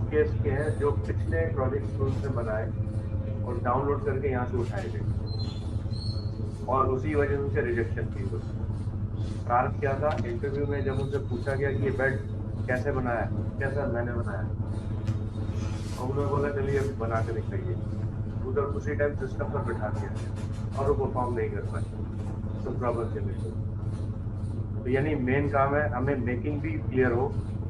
Case के हैं जो पिछले प्रोजेक्ट से बनाए और डाउनलोड करके यहाँ से उठाए गए और उसी वजह से उनसे रिजेक्शन की हुई। कारण क्या था, इंटरव्यू में जब उनसे पूछा गया कि ये बेड कैसे बनाया, कैसा मैंने बनाया, और उन्होंने बोला चलिए अभी बना के दिखाइए, उधर उसी टाइम सिस्टम पर बैठा दिया और वो परफॉर्म नहीं कर पाए तो प्रॉब्लम चली गई। तो यानी मेन काम है हमें मेकिंग भी क्लियर हो।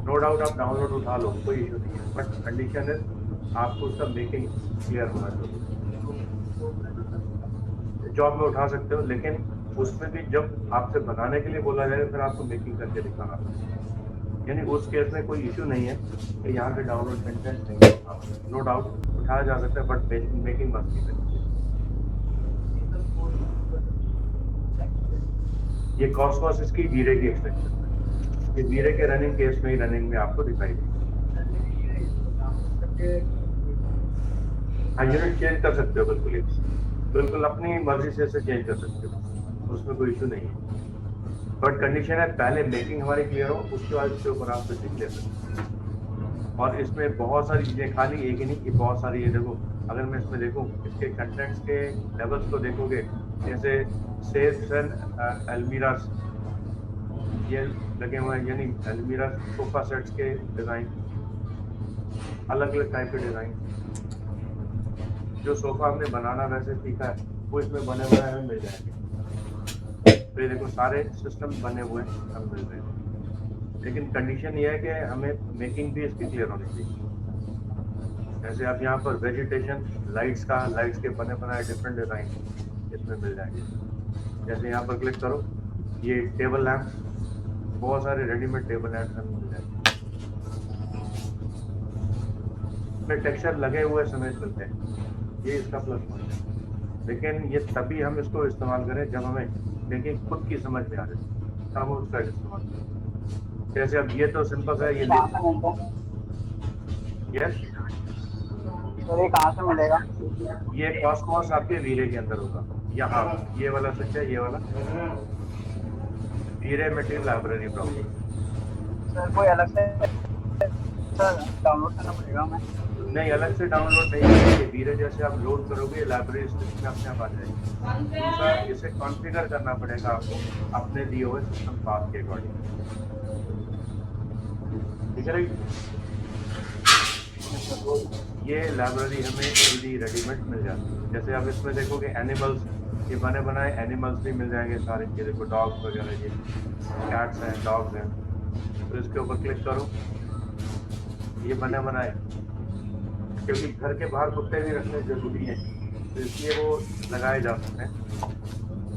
नो डाउट आप डाउनलोड उठा लो, कोई इशू नहीं है, बट कंडीशन है आपको उसका मेकिंग क्लियर होना चाहिए। जॉब में उठा सकते हो, लेकिन उसमें भी जब आपसे बनाने के लिए बोला जाए फिर आपको मेकिंग करके दिखाना पड़ेगा। यानी उस केस में कोई इशू नहीं है कि यहाँ से डाउनलोड कंटेंट नहीं है, नो डाउट उठाया जा सकता है, बट मेकिंग मस्ट बी करनी चाहिए। ये कॉस्मोस इसकी वीरे की एक्सटेंशन है। ये वीरे के रनिंग केस में ही रनिंग में आपको दिखाई देगी। हाँ, यूनिट चेंज कर सकते हो, बिल्कुल बिल्कुल अपनी मर्जी से इसे चेंज कर सकते हो, उसमें कोई इशू नहीं है। बट कंडीशन है पहले मेकिंग हमारी क्लियर हो, उसके बाद इसके ऊपर आप स्विचिंग ले सकते हो। और इसमें बहुत सारी चीज़ें, खाली एक ही नहीं कि बहुत सारी ये देखो, अगर मैं इसमें देखूँ इसके कंटेंट्स के लेवल्स को देखोगे, जैसे सेफ्स एंड अलमीरास ये लगे हुए हैं, यानी अलमीरा सोफा सेट्स के डिज़ाइन, अलग अलग टाइप के डिज़ाइन। जो सोफा हमने बनाना वैसे सीखा है वो इसमें बने बनाए हमें मिल जाएंगे। तो ये देखो सारे सिस्टम बने हुए हमें मिल रहे हैं, लेकिन कंडीशन ये है कि हमें मेकिंग भी इसकी क्लियर होनी चाहिए। जैसे आप यहाँ पर वेजिटेशन लाइट्स के बने बनाए डिफरेंट डिज़ाइन इसमें मिल जाएंगे। जैसे यहाँ पर क्लिक करो, ये टेबल लैम्प, बहुत सारे रेडीमेड टेबल लैम्प हमें मिल जाएंगे। इसमें टेक्सचर लगे हुए समय चलते हैं, ये इसका प्लस पॉइंट है। लेकिन ये तभी हम इसको इस्तेमाल करें जब हमें मेकिंग खुद की समझ में आ जाए, तब हम उसका इस्तेमाल करें। जैसे अब ये तो सिंपल है, ये यस, तो ये कहाँ से मिलेगा? ये कॉस्मोस आपके वीरे के अंदर होगा। यहाँ ये वाला स्विच है, ये वाला वीरे मटेरियल लाइब्रेरी ब्राउज़र। सर कोई अलग से डाउनलोड करना पड़ेगा हमें? नहीं, अलग से डाउनलोड नहीं करेंगे, वीरे जैसे आप लोड करोगे लाइब्रेरी स्विच में अपने आप आ जाएगी। दूसरा, इसे कॉन्फ़िगर करना पड़ेगा आपको अपने दिए हुए सिस्टम पाथ के अकॉर्डिंग। ठीक है, ये लाइब्रेरी हमें जल्दी रेडीमेड मिल जाती है। जैसे आप इसमें देखोगे एनिमल्स, ये बने बनाए एनिमल्स भी मिल जाएंगे सारे। ये देखो डॉग्स वगैरह, ये कैट्स हैं, डॉग्स हैं। तो इसके ऊपर क्लिक करो, ये बने बनाए, क्योंकि घर के बाहर कुत्ते भी रखने जरूरी है तो इसलिए वो लगाए जा सकते हैं।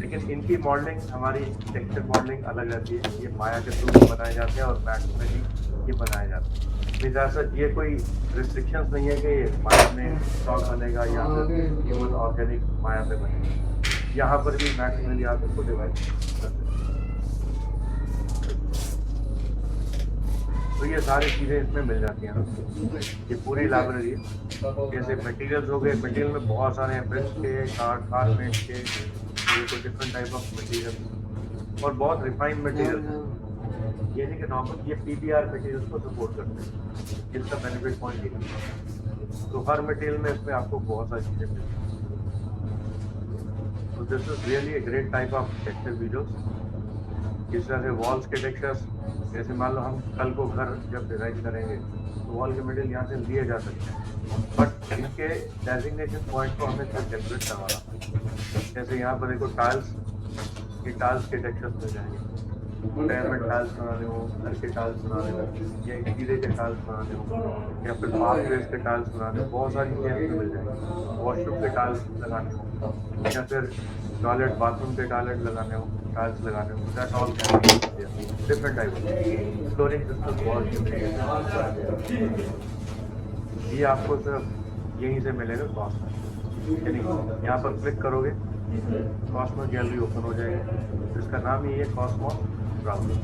लेकिन इनकी मॉडलिंग, हमारी टेक्सचर मॉडलिंग अलग रहती है। ये माया के थ्रू बनाए जाते हैं और मैक्स में भी ये बनाए जाते हैं। इजाज़त, ये कोई रिस्ट्रिक्शंस नहीं है कि माया में स्टॉक बनेगा या फिर केवल ऑर्गेनिक माया पे बनेगा। यहाँ पर भी मैक्स में भी आप इसको डिवाइड कर सकते हैं। तो ये सारी चीज़ें इसमें मिल जाती हैं। ये पूरी लाइब्रेरी है। जैसे मटेरियल्स हो गए, मटेरियल में बहुत सारे हैं, ब्रिक्स के, कारपेंट के, ये कोई डिफरेंट टाइप ऑफ मटेरियल और बहुत रिफाइंड मटेरियल है। ये नहीं कि नॉर्मल, ये PBR मटेरियल को सपोर्ट करते हैं, इसका बेनिफिट पॉइंट ये है। तो हर मटेरियल में इसमें आपको बहुत सारी चीज़ें मिलती हैं। तो this is really a great type of texture videos. इस तरह से वॉल्स के टेक्सचर्स, जैसे मान लो हम कल को घर जब डिज़ाइन करेंगे तो वॉल के मटेरियल यहाँ से लिए जा सकते हैं, बट इनके डेजिग्नेशन पॉइंट को हमें सिर्फ डेकोरेट करवाना। जैसे यहाँ पर देखो टाइल्स, ये टाइल्स के टेक्सचर्स मिल जाएंगे। पैर में टाइल्स बनाने हो, घर के टाइल्स बनाने हो, या इंटीरियर के टाइल्स बनाने हो, या फिर पाथवेज के टाइल्स बनाने हो, बहुत सारी चीज़ें मिल जाएंगी। वॉशरूम के टाइल्स लगाने हो, या फिर टॉयलेट बाथरूम के टॉयलेट लगाने हो, टाइल्स लगाने हो, that all can be different type of flooring system, wall ये आपको सिर्फ यहीं से मिलेगा कॉस्मोस। यानी यहाँ पर क्लिक करोगे कॉस्मोस गैलरी ओपन हो जाएगी, जिसका नाम ही है कॉस्मोस ब्राउज़र।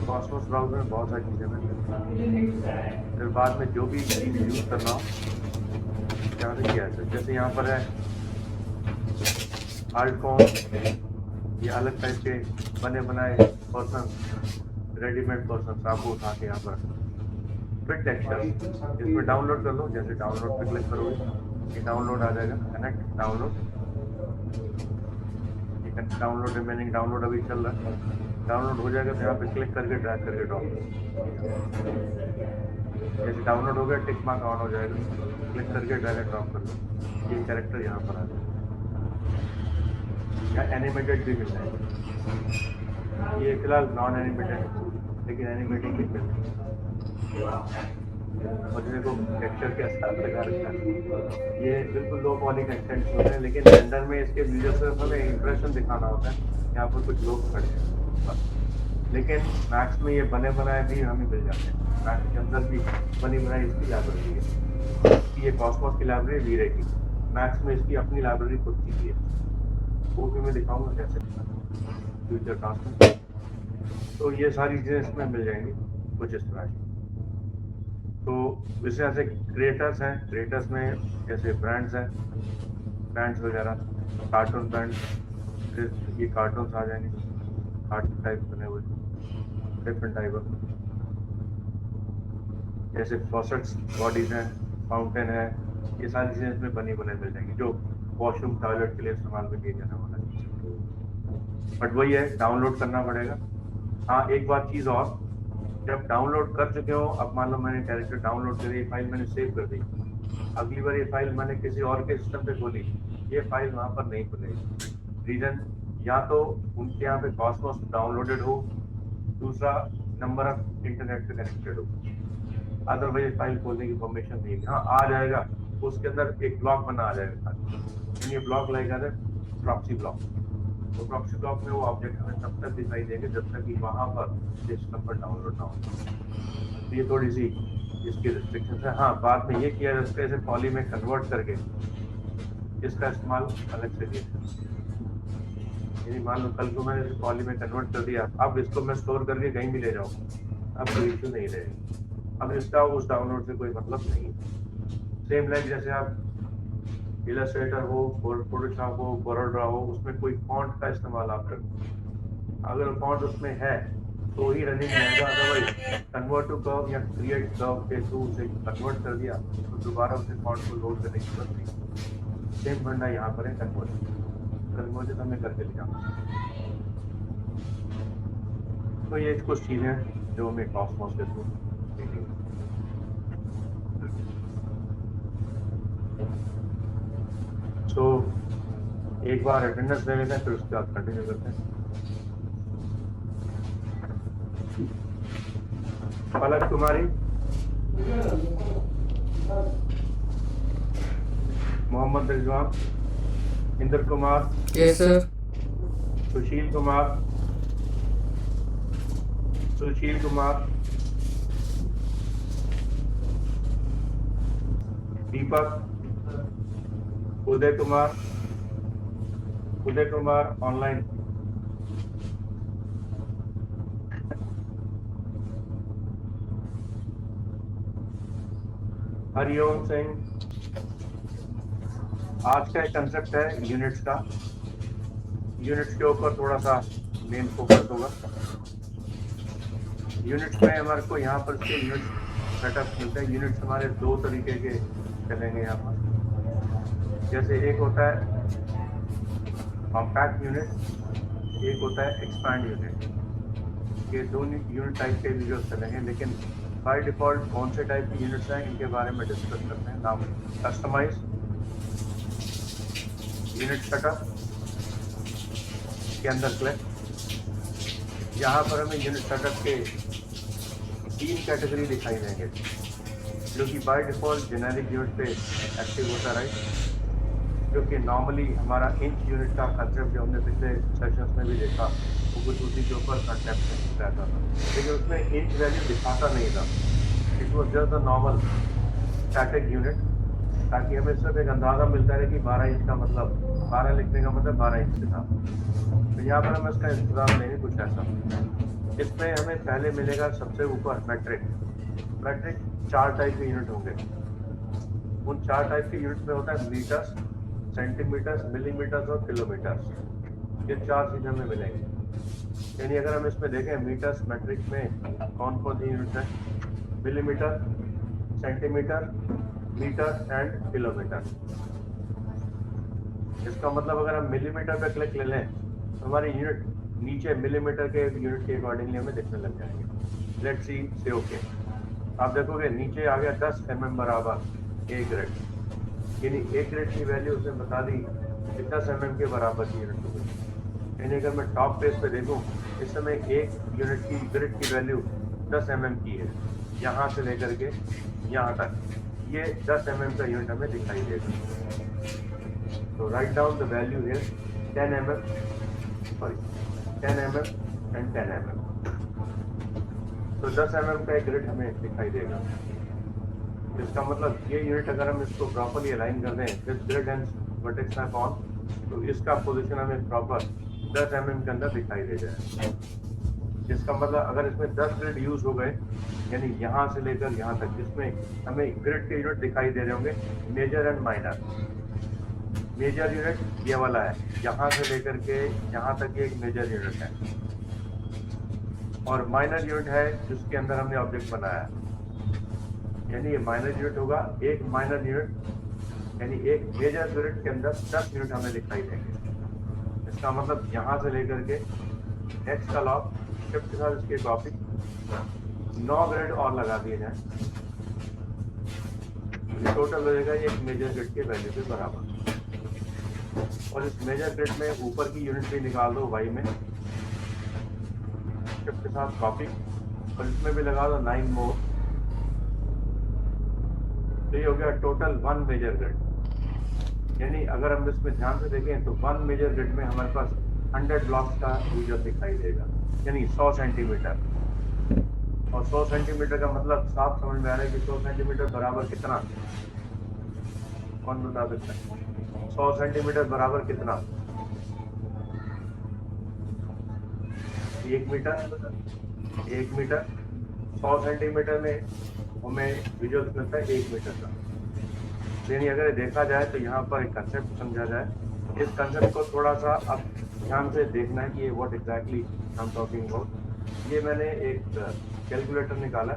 कॉस्मोस ब्राउज़र में बहुत सारी चीज़ें मिल, फिर बाद में जो भी चीज़ यूज़ करना हो यहाँ से किया जाए। जैसे यहाँ पर है आर्टकॉन, ये अलग टाइप के बने बनाए पर्सन, रेडीमेड पर्सन आपको उठा के यहाँ पर फिर टेक्सचर्स, इसमें डाउनलोड कर लो, जैसे डाउनलोड पे क्लिक करोगे ये डाउनलोड आ जाएगा, कनेक्ट डाउनलोड, ये डाउनलोड रिमेनिंग डाउनलोड अभी चल रहा है, डाउनलोड हो जाएगा तो यहाँ पे क्लिक करके ड्रैग करके ड्रॉप करो, जैसे डाउनलोड हो गया टिक मार्क ऑन हो जाएगा, क्लिक करके ड्रैग एंड ड्रॉप कर लो, ये कैरेक्टर यहाँ पर आ जाएगा, या एनिमेटेड भी मिल जाएगा, ये फिलहाल नॉन एनिमेटेड लेकिन एनिमेटिंग भी मिल जाएगा। और देखो टेक्सचर के साथ लगा रखा है, ये बिल्कुल लो पॉली कंटेंट्स होते हैं, लेकिन रेंडर में इसके वीडियो से हमें इंप्रेशन दिखाना होता है, यहाँ पर कुछ लोग खड़े हैं बस। लेकिन मैक्स में ये बने बनाए भी हमें मिल जाते हैं, मैक्स के अंदर भी बनी बनाई इसकी लाइब्रेरी है, ये कॉस्मोस की लाइब्रेरी वीरे की, मैक्स में इसकी अपनी लाइब्रेरी खुद की भी है, वो भी मैं दिखाऊंगा कैसे फ्यूचर ट्रांसफर। तो ये सारी चीज़ें इसमें मिल जाएंगी कुछ इस तरह की। तो इस तरह से क्रिएटर्स हैं, क्रिएटर्स में जैसे ब्रांड्स हैं, ब्रांड्स वगैरह, कार्टून ब्रांड्स, फिर ये कार्टून्स आ जाएंगे, कार्टून टाइप बने हुए डिफरेंट टाइप ऑफ, जैसे फॉसेट्स बॉडीज हैं, फाउंटेन है, ये सारी चीज़ें इसमें बनी बनाई मिल जाएंगी जो वॉशरूम टॉयलेट के लिए इस्तेमाल में किए जाने वाला है। बट वही है, डाउनलोड करना पड़ेगा। हाँ एक बात चीज़ और, जब डाउनलोड कर चुके हो, अब मान लो मैंने कैरेक्टर डाउनलोड करी, फाइल मैंने सेव कर दी, अगली बार ये फाइल मैंने किसी और के सिस्टम पे खोली, ये फाइल वहाँ पर नहीं खुलेगी। रीजन, या तो उनके यहाँ पे कॉस्मोस डाउनलोडेड हो, दूसरा नंबर ऑफ इंटरनेट से कनेक्टेड हो, अदरवाइज फाइल खोलने की परमिशन नहीं है। हाँ आ जाएगा, उसके अंदर एक ब्लॉक बना आ जाएगा, ये ब्लॉक लगेगा प्रॉक्सी ब्लॉक, तो प्रॉक्सी ब्लॉक में वो ऑब्जेक्ट हमें तब तक दिखाई देंगे जब तक कि वहाँ पर सिस्टम पर डाउनलोड ना हो। तो ये थोड़ी सी इसकी रिस्ट्रिक्शन है। हाँ बाद में ये किया जा सकता है, इसे पॉली में कन्वर्ट करके इसका इस्तेमाल अलग से किया, यानी मान लो कल को मैंने इसे पॉली में कन्वर्ट कर दिया, अब इसको मैं स्टोर करके कहीं भी ले जाऊँ, अब कोई इशू नहीं रहेगा, अब इसका उस डाउनलोड से कोई मतलब नहीं। सेम लाइक जैसे आप इलस्ट्रेटर हो, फोटोशॉप हो, कोरोड्रा हो, उसमें कोई फॉन्ट का इस्तेमाल आप करो, अगर फॉन्ट उसमें है तो ही रनिंग रहेगा, अदरवाइज कन्वर्ट टू कर्व या क्रिएट कर्व के थ्रू उसे कन्वर्ट कर दिया तो दोबारा उसे फॉन्ट को लोड करने की जरूरत नहीं। सेम बनना यहाँ पर है, कन्वर्जन हमें करके लिया। तो ये कुछ चीज़ें जो हमें कॉस्मोस के थ्रू तो एक बार अटेंडेंस ले लेते हैं, फिर उसके बाद कंटिन्यू करते हैं। पलक कुमारी, मोहम्मद रिजवान, इंद्र कुमार, यस सर, सुशील कुमार, दीपक, उदय कुमार ऑनलाइन, हरिओम सिंह। आज का एक कंसेप्ट है यूनिट्स का, यूनिट्स के ऊपर थोड़ा सा मेन फोकस होगा। यूनिट्स में हमारे को यहाँ पर से यूनिट सेटअप मिलते हैं। यूनिट्स हमारे दो तरीके के चलेंगे यहाँ पर, जैसे एक होता है कॉम्पैक्ट यूनिट, एक होता है एक्सपैंड यूनिट। ये दोनों यूनिट टाइप के वीडियो चलेंगे, लेकिन बाय डिफॉल्ट कौन से टाइप की यूनिट्स हैं इनके बारे में डिस्कस करते हैं। नाम कस्टमाइज यूनिट सेटअप के अंदर क्लिक, यहाँ पर हमें यूनिट सेटअप के 3 कैटेगरी दिखाई देंगे, जो कि बाय डिफॉल्ट जेनेरिक यूनिट पे एक्टिव होता है, जो कि नॉर्मली हमारा इंच यूनिट का कंसेप्ट जो हमने पिछले सेशंस में भी देखा वो कुछ उसी के ऊपर कंसेप्ट रहता था, लेकिन उसमें इंच वैल्यू दिखाता नहीं था। It was just a normal static unit, ताकि हमें सिर्फ एक अंदाज़ा मिलता है कि 12 इंच का मतलब 12 लिखने का मतलब 12 इंच के साथ। तो यहाँ पर हमें इसका इंतजाम लेंगे कुछ ऐसा। इसमें हमें पहले मिलेगा सबसे ऊपर मैट्रिक। 4 टाइप के यूनिट होंगे। उन 4 टाइप के यूनिट में होता है मीटर्स, सेंटीमीटर्स, मिलीमीटर्स और किलोमीटर्स। ये 4 चीज़ें हमें मिलेंगी। यानी अगर हम इसमें देखें मीटर्स मैट्रिक में कौन कौन सी यूनिट है, millimetre centimetre, metre and kilometre. इसका मतलब अगर हम मिलीमीटर पे क्लिक ले लें तो हमारी यूनिट नीचे मिलीमीटर के यूनिट के अकॉर्डिंगली हमें दिखने लग जाएंगे। लेट्स सी से ओके। आप देखोगे नीचे आ गया 10 mm बराबर एक ग्रिड, यानी एक ग्रिड की वैल्यू उसने बता दी कि 10 mm के बराबर की यूनिट होगी। यानी अगर मैं टॉप पेज पे देखूं इस समय एक यूनिट की ग्रिड की वैल्यू 10 mm की है, यहाँ से लेकर के यहाँ तक ये 10 mm का यूनिट हमें दिखाई देगा। तो राइट डाउन द वैल्यू है 10 mm, sorry 10 mm and 10 mm। तो 10 mm का एक ग्रिड हमें दिखाई देगा। इसका मतलब ये यूनिट अगर हम इसको प्रॉपरली अलाइन कर दें this grid and vertex map on, तो इसका पोजीशन हमें प्रॉपर 10 mm के अंदर दिखाई दे जाए। जिसका मतलब अगर इसमें 10 ग्रिड यूज हो गए, यानी यहाँ से लेकर यहाँ तक, जिसमें हमें ग्रिड के यूनिट दिखाई दे रहे होंगे major and minor. Major unit ये वाला है, यहाँ से लेकर के यहाँ तक ये एक मेजर यूनिट है, और माइनर यूनिट है जिसके अंदर हमने ऑब्जेक्ट बनाया है। यानी ये माइनर यूनिट होगा, एक माइनर यूनिट यानी एक मेजर यूनिट के अंदर 10 यूनिट हमें दिखाई देंगे। इसका मतलब यहाँ से लेकर के एक्स का लॉग शिफ्ट के साथ इसके कॉपी 9 ग्रिड और लगा दिए जाए, टोटल हो जाएगा एक मेजर ग्रिड के वैल्यू के बराबर। और इस मेजर ग्रिड में ऊपर की यूनिट भी निकाल दो वाई में, शिफ्ट के साथ कॉपी, और इसमें भी लगा दो 9 मोर। तो ये हो गया टोटल 1 मेजर ग्रिड। यानी अगर हम इसमें ध्यान से देखें तो 1 मेजर ग्रिड में हमारे पास 100 ब्लॉक्स का यूजर दिखाई देगा, यानी 100 सेंटीमीटर। और 100 सेंटीमीटर का मतलब साफ समझ में आ रहा है कि 100 सेंटीमीटर बराबर कितना, कौन बता सकता है? 100 सेंटीमीटर बराबर कितना? 1 मीटर। 1 मीटर 100 सेंटीमीटर में हमें विजुअल मिलता है 1 मीटर का। यानी अगर देखा जाए तो यहाँ पर एक कंसेप्ट समझा जाए, इस कंसेप्ट को थोड़ा सा अब ध्यान से देखना है कि ये what exactly I am talking about. ये मैंने एक कैलकुलेटर निकाला,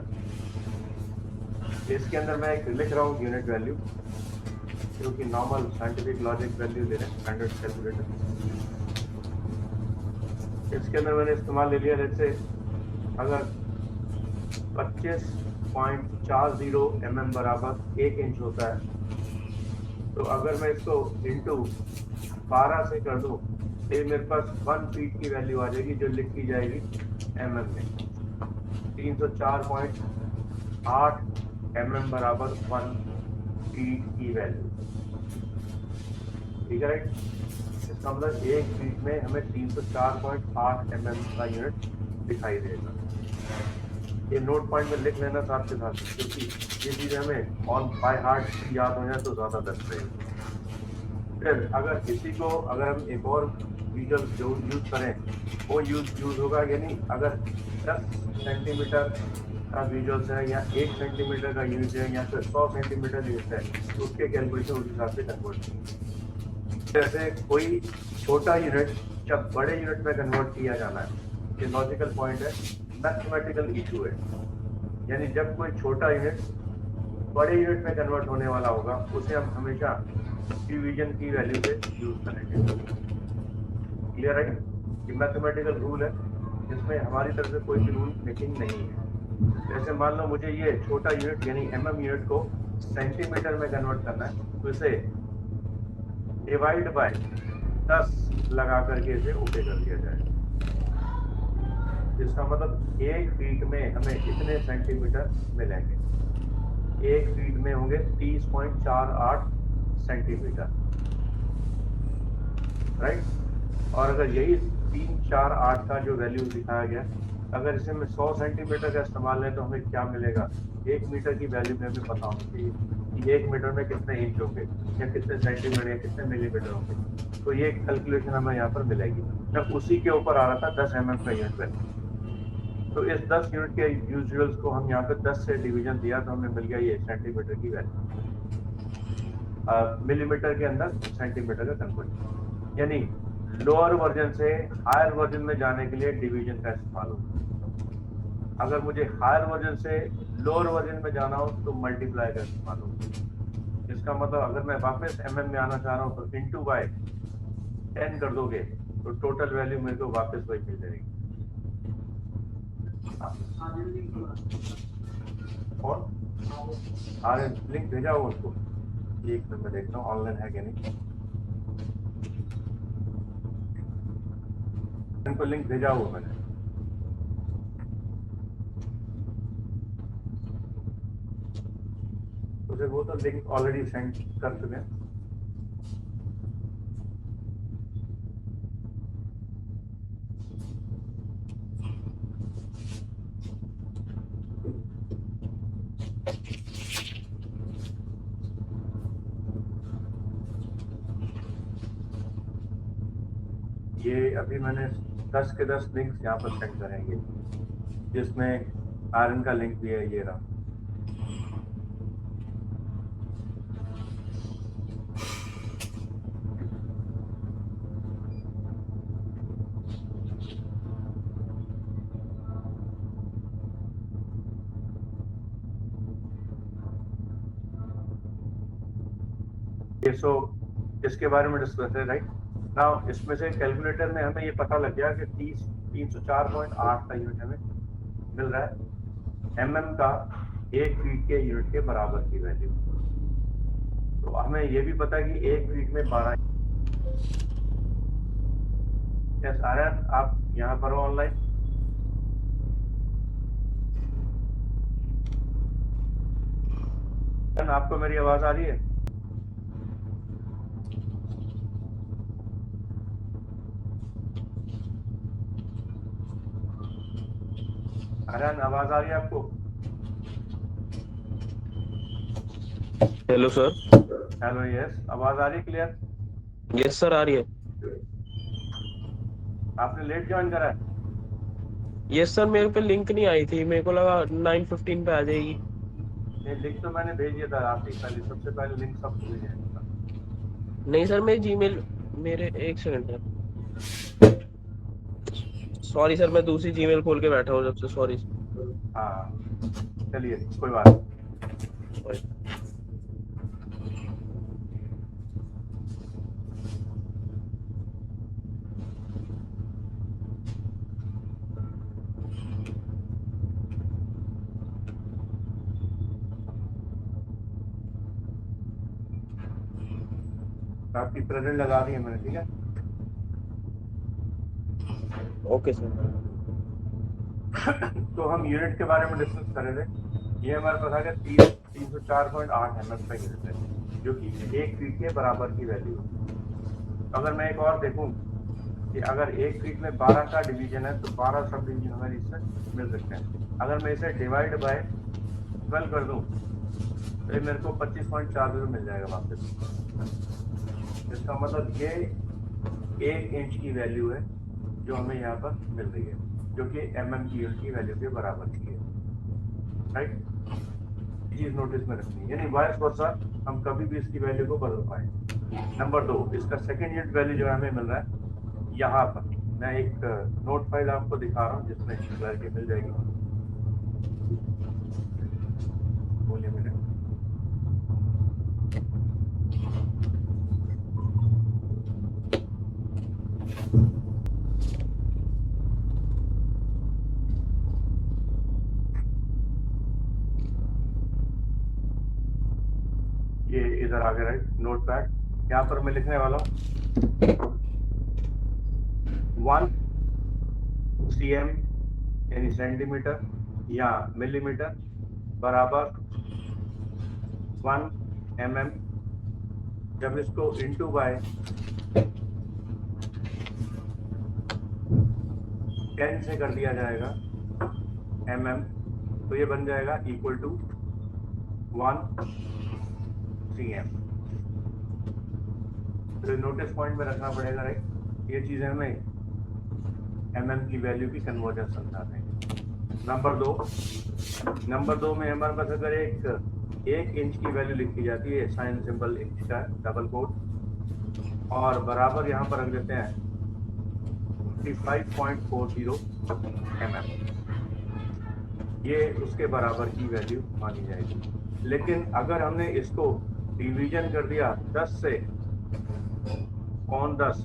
इसके अंदर मैं एक लिख रहा हूँ यूनिट वैल्यू, क्योंकि नॉर्मल साइंटिफिक लॉजिक वैल्यू ले रहे हैं स्टैंडर्ड कैलकुलेटर। इसके अंदर मैंने इस्तेमाल ले लिया, जैसे अगर 25.40 mm बराबर 1 इंच होता है, तो अगर मैं इसको इंटू 12 से कर दूं तो ये मेरे पास 1 फीट की वैल्यू आ जाएगी, जो लिखी जाएगी mm में। 304.8 mm बराबर 1 फीट की वैल्यू, ठीक है राइट। इसका मतलब 1 फीट में हमें 304.8 mm का यूनिट दिखाई देगा। ये नोट पॉइंट में लिख लेना साथ के साथ, क्योंकि ये चीज़ हमें ऑन बाय हार्ट याद हो जाए तो ज़्यादा बेस्ट रहेगा। फिर अगर किसी को अगर हम एक और विजुअल जो यूज़ करें वो यूज़ होगा, यानी अगर 10 सेंटीमीटर का विजुअल्स है या 1 सेंटीमीटर का यूज है या फिर 100 सेंटीमीटर यूज है, तो उसके कैलकुलेशन उस हिसाब से कन्वर्ट करेंगे। जैसे कोई छोटा यूनिट जब बड़े यूनिट में कन्वर्ट किया जाना है, ये लॉजिकल पॉइंट है, मैथमेटिकल इशू है। यानी जब कोई छोटा यूनिट बड़े यूनिट में कन्वर्ट होने वाला होगा, उसे हम हमेशा डिवीजन की वैल्यू से यूज करेंगे। क्लियर है कि मैथमेटिकल रूल है, जिसमें हमारी तरफ से कोई भी रूल मेकिंग नहीं है। जैसे मान लो मुझे ये छोटा यूनिट यानी mm यूनिट को सेंटीमीटर में कन्वर्ट करना है, तो इसे डिवाइड बाय 10 लगा करके इसे ओके कर दिया जाए। इसका मतलब 1 फीट में हमें कितने सेंटीमीटर मिलेंगे? 1 फीट में होंगे 30.48 सेंटीमीटर, राइट। और अगर यही 348 का जो वैल्यू दिखाया गया, अगर इसे में 100 सेंटीमीटर का इस्तेमाल लें तो हमें क्या मिलेगा? 1 मीटर की वैल्यू में हमें पता होना चाहिए कि 1 मीटर में कितने इंच होंगे या कितने सेंटीमीटर या कितने मिलीमीटर होंगे। तो ये कैलकुलेशन हमें यहाँ पर मिलेगी। जब उसी के ऊपर आ रहा था 10 mm का यूनिट वैल्यू, तो इस 10 यूनिट के यूजुअल्स को हम यहाँ पे 10 से डिवीजन दिया तो हमें मिल गया ये सेंटीमीटर की वैल्यू। मिलीमीटर के अंदर सेंटीमीटर का कन्वर्जन, यानी लोअर वर्जन से हायर वर्जन में जाने के लिए डिवीजन का इस्तेमाल होगा। अगर मुझे हायर वर्जन से लोअर वर्जन में जाना हो तो मल्टीप्लाई का इस्तेमाल होगा। इसका मतलब अगर मैं वापस mm में आना चाह रहा हूँ तो इंटू बाय 10 कर दोगे तो टोटल वैल्यू मेरे को वापस वही मिल जाएगी। और लिंक भेजा हो उसको, एक मिनट में देखता हूँ ऑनलाइन है कि नहीं। इनको लिंक भेजा हुआ मैंने। उसे वो तो लिंक ऑलरेडी सेंड कर चुके हैं। ये अभी मैंने 10 के 10 लिंक्स यहाँ पर सेंड करेंगे, जिसमें आयरन का लिंक भी है, ये रहा। ये सो इसके बारे में डिस्कस है, राइट नाउ। इसमें से कैलकुलेटर में हमें ये पता लग गया कि 304.8 का यूनिट हमें मिल रहा है। mm का 1 फीट के यूनिट के बराबर की वैल्यू। तो हमें ये भी पता है कि 1 फीट में 12। यस आर्यन, आप यहाँ पर हो ऑनलाइन? आपको मेरी आवाज आ रही है? आर्यन, आवाज आ रही है आपको? Hello sir. हेलो, यस, आवाज आ रही है क्लियर? यस सर, आ रही है। आपने लेट ज्वाइन करा है? यस सर, मेरे पे लिंक नहीं आई थी, मेरे को लगा 9:15 पे आ जाएगी। नहीं, लिंक तो मैंने भेज दिया था आपसे पहले, सबसे पहले लिंक सबको भेजा है। नहीं सर, मेरी जीमेल, मेरे एक सेकंड है। सॉरी सर, मैं दूसरी जीमेल खोल के बैठा हूँ जब से, सॉरी। हाँ, चलिए कोई बात नहीं। आपकी प्रेजेंट लगा दी है मैंने, ठीक है? Okay sir. तो हम यूनिट के बारे में डिस्कस कर रहे थे। ये हमारे पास आ गया 304.8 mm का यूनिट है, जो कि 1 फीट के बराबर की वैल्यू है। अगर मैं एक और देखूं कि अगर 1 फीट में 12 का डिवीजन है तो 12 सब डिवीजन हमें इससे मिल सकते हैं। अगर मैं इसे डिवाइड बाय 12 कर दूं तो ये मेरे को 25.40 मिल जाएगा वापस। इसका मतलब ये 1 इंच की वैल्यू है जो हमें यहाँ पर मिल रही है, जो कि mm की यूनिट की वैल्यू के बराबर की है, राइट? चीज नोटिस में रखनी है, यानी वाइस वर्सा हम कभी भी इसकी वैल्यू को बदल पाए। नंबर 2, इसका सेकंड यूनिट वैल्यू जो हमें मिल रहा है यहाँ पर, मैं एक नोट फाइल आपको दिखा रहा हूँ जिसमें क्लैरिटी मिल जाएगी। बोलिए मिनट। ये इधर आ गया, राइट? नोट पैड यहाँ पर मैं लिखने वाला हूँ 1 cm यानी सेंटीमीटर या मिलीमीटर बराबर 1 mm। जब इसको इंटू बाय 10 से कर दिया जाएगा mm, तो ये बन जाएगा इक्वल टू 1 cm। तो नोटिस पॉइंट में रखना पड़ेगा, राइट? ये चीजें हमें mm की वैल्यू की कन्वर्जन समझाते हैं। नंबर दो में हमारे पास अगर एक इंच की वैल्यू लिखी जाती है, साइन सिंबल इंच का डबल कोट, और बराबर यहाँ पर रख देते हैं 55.40 mm। ये उसके बराबर की वैल्यू मानी जाएगी। लेकिन अगर हमने इसको डिवीजन कर दिया 10 से, कौन 10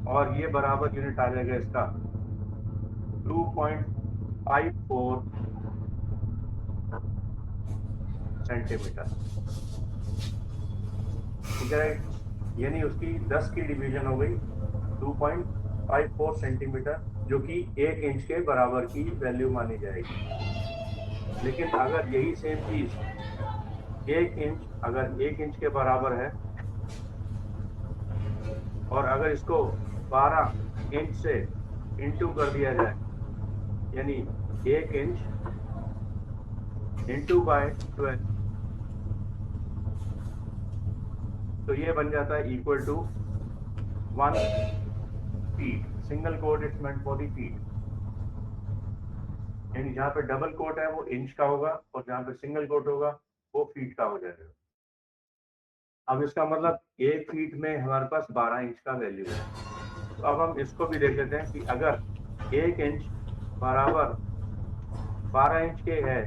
और ये बराबर यूनिट आ जाएगा इसका 2.54 सेंटीमीटर। ठीक है, यानी उसकी 10 की डिवीजन हो गई 2.54 सेंटीमीटर, जो कि 1 इंच के बराबर की वैल्यू मानी जाएगी। लेकिन अगर यही सेम चीज 1 इंच, अगर 1 इंच के बराबर है और अगर इसको 12 इंच से इंटू कर दिया जाए, यानी 1 इंच इंटू बाय 12, तो ये बन जाता है equal to 1 feet. Single quote it's meant for the feet, यानी जहां पे डबल कोट है वो इंच का होगा और जहां पे सिंगल कोट होगा वो फीट का हो जाएगा। अब इसका मतलब 1 फीट में हमारे पास 12 इंच का वैल्यू है। तो अब हम इसको भी देख लेते हैं कि अगर 1 इंच बराबर 12 इंच के है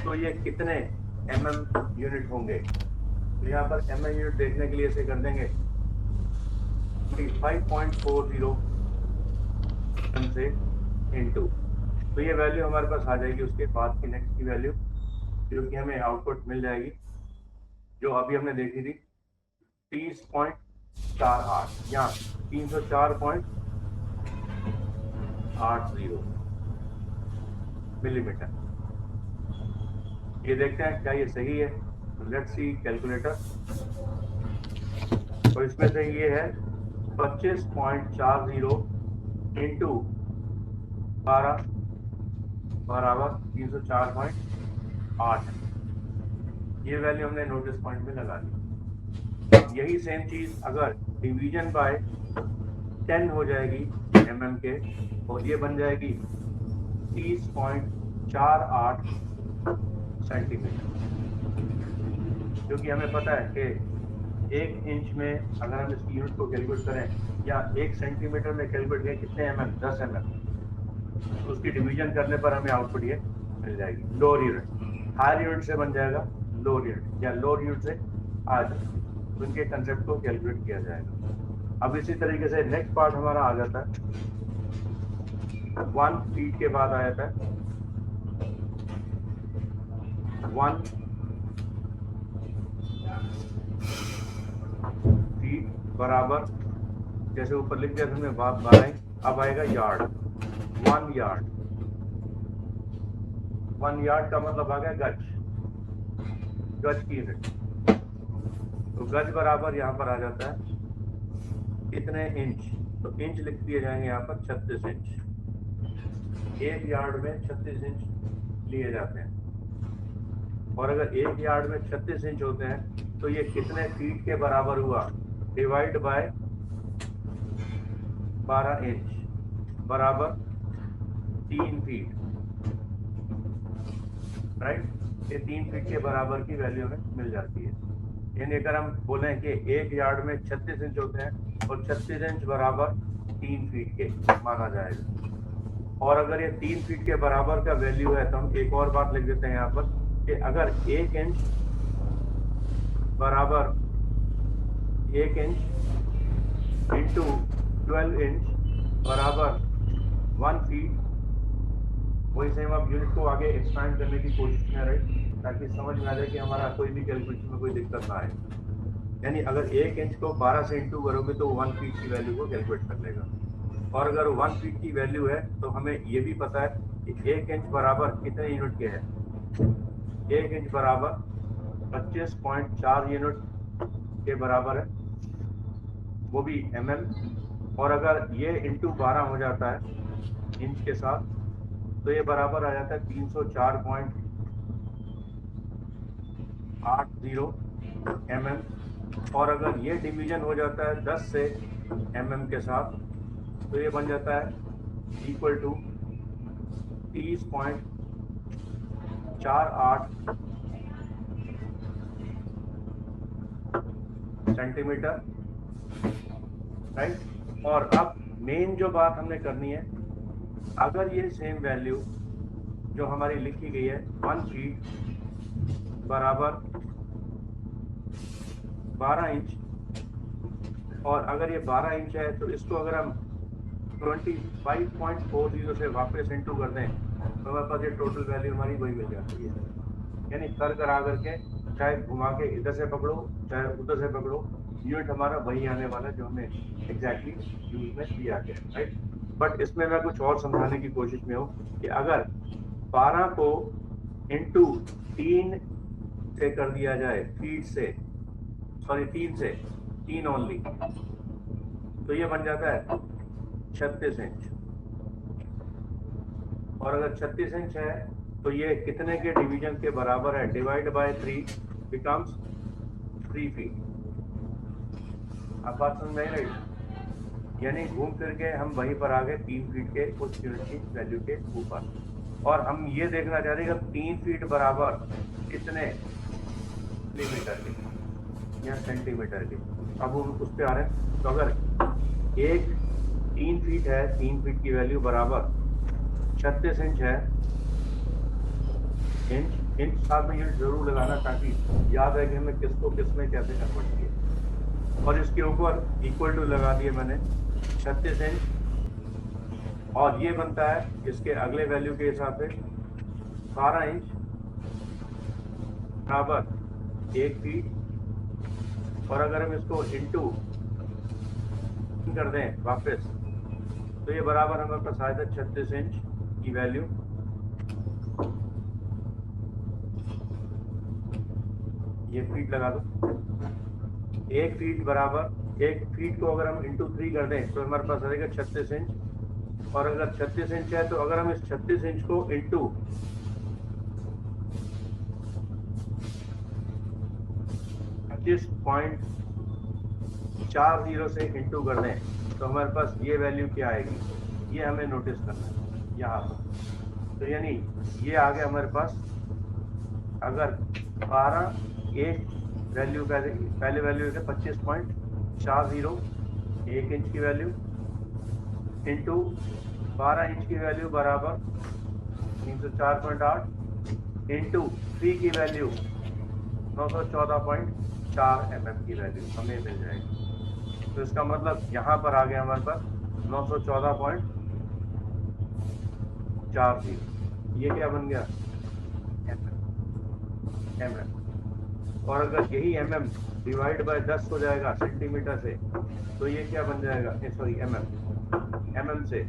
तो ये कितने यूनिट होंगे। तो यहाँ पर यूनिट देखने के लिए इसे कर देंगे 5.40 से इंटू, तो ये वैल्यू हमारे पास आ जाएगी उसके बाद की नेक्स्ट की वैल्यू, जो कि हमें आउटपुट मिल जाएगी, जो अभी हमने देखी थी 30.48 या 304.80 मिलीमीटर। ये देखते हैं क्या ये सही है। लेट्स सी कैलकुलेटर, और इसमें से ये है 25.40 इंटू 12 बराबर 304.8। ये वैल्यू हमने नोटिस पॉइंट में लगा दी। यही सेम चीज अगर डिवीजन बाय 10 हो जाएगी के, और ये बन जाएगी 30.48 सेंटीमीटर, क्योंकि हमें पता है कि 1 इंच में अगर हम इसकी यूनिट को कैलकुलेट करें या 1 सेंटीमीटर में कैलकुलेट करें कितने 10 तो उसकी डिवीजन करने पर हमें आउटपुट ये मिल जाएगी। लोअर यूनिट हायर यूनिट से बन जाएगा लोअर यूनिट, या लोअर यूनिट से आज उनके कंसेप्ट को कैलकुलेट किया जाएगा। अब इसी तरीके से नेक्स्ट पार्ट हमारा आ जाता है 1 फीट के बाद आ जाता है 1 फीट बराबर, जैसे ऊपर लिख दिया हमने बात 12, अब आएगा यार्ड। 1 यार्ड, 1 यार्ड का मतलब आ गया गज, गज की यूनिट। तो गज बराबर यहाँ पर आ जाता है कितने इंच, तो इंच लिख दिए जाएंगे यहाँ पर 36 इंच। 1 यार्ड में 36 इंच लिए जाते हैं, और अगर 1 यार्ड में 36 इंच होते हैं तो ये कितने फीट के बराबर हुआ, डिवाइड बाय 12 इंच बराबर 3 फीट, राइट। ये 3 फीट के बराबर की वैल्यू हमें मिल जाती है। यानी अगर हम बोलें कि 1 यार्ड में 36 इंच होते हैं और 36 इंच बराबर 3 फीट के माना जाएगा, और अगर ये 3 फीट के बराबर का वैल्यू है तो हम एक और बात लिख देते हैं यहाँ पर कि अगर 1 इंच बराबर 1 इंच इंटू 12 इंच बराबर 1 फीट, वही से हम अब यूनिट को आगे एक्सपैंड करने की कोशिश में रहे ताकि समझ में आ जाए कि हमारा कोई भी कैलकुलेशन में कोई दिक्कत ना आए। यानी अगर 1 इंच को 12 से इंटू करोगे तो 1 फीट की वैल्यू को कैलकुलेट कर लेगा, और अगर 1 फीट की वैल्यू है तो हमें ये भी पता है कि 1 इंच बराबर कितने यूनिट के है। 1 इंच बराबर 25.4 यूनिट के बराबर है, वो भी और अगर ये इंटू 12 हो जाता है इंच के साथ तो ये बराबर आ जाता है 304.80 और अगर ये डिवीजन हो जाता है 10 से के साथ तो ये बन जाता है इक्वल टू 30.48 सेंटीमीटर, राइट। और अब मेन जो बात हमने करनी है अगर ये सेम वैल्यू जो हमारी लिखी गई है 1 फीट बराबर 12 इंच, और अगर ये 12 इंच है तो इसको अगर हम 25.40 से वापस इंटू कर दें तो हमारे पास ये टोटल वैल्यू हमारी वही मिल जाती है। यानी कर करके चाहे घुमा के इधर से पकड़ो चाहे उधर से पकड़ो, यूनिट हमारा वही आने वाला जो हमें एग्जैक्टली यूज में दिया गया, राइट। बट इसमें मैं कुछ और समझाने की कोशिश में हूँ कि अगर 12 को इंटू 3 से कर दिया जाए फीट से, सॉरी 3 से 3 ओनली, तो ये बन जाता है 36 इंच। और अगर 36 इंच है तो ये कितने के डिवीजन के बराबर है? Divide by 3 becomes 3 feet. अब बात समझ में आई, राइट? यानी घूम फिर के हम वहीं पर आ गए 3 फीट के उस यूनिट की वैल्यू के ऊपर। और हम ये देखना चाह रहे हैं कि 3 फीट बराबर कितने मिलीमीटर के या सेंटीमीटर के। अब हम उस पर आ रहे हैं। तो अगर 3 फीट है, 3 फीट की वैल्यू बराबर 36 इंच है, इंच साथ में यूनिट जरूर लगाना ताकि याद है कि हमें किसको किस में कैसे कन्वर्ट किया। और इसके ऊपर इक्वल टू लगा दिए मैंने 36 इंच, और ये बनता है इसके अगले वैल्यू के हिसाब से 12 इंच बराबर 1 फीट। और अगर हम इसको इंटू कर दें वापस तो ये बराबर हमारे पास आया था 36 इंच की वैल्यू। ये फीट लगा दो। 1 फीट बराबर 1 फीट को अगर हम इंटू 3 कर दें तो हमारे पास आएगा 36 इंच। और अगर 36 इंच है तो अगर हम इस 36 इंच को इंटू 25.40 से इंटू कर दें तो हमारे पास ये वैल्यू क्या आएगी, ये हमें नोटिस करना है यहाँ पर। तो यानी ये आ गया हमारे पास, अगर 12 एक वैल्यू पहले वैल्यू है 25.40 1 इंच की वैल्यू इंटू 12 इंच की वैल्यू बराबर 304.8 इंटू 3 की वैल्यू 914.4 mm की वैल्यू हमें मिल जाएगी। तो इसका मतलब यहाँ पर आ गया हमारे पास 914.40। ये क्या बन गया? mm। और अगर यही mm डिवाइड बाय 10 हो जाएगा सेंटीमीटर से तो ये क्या बन जाएगा? सॉरी mm से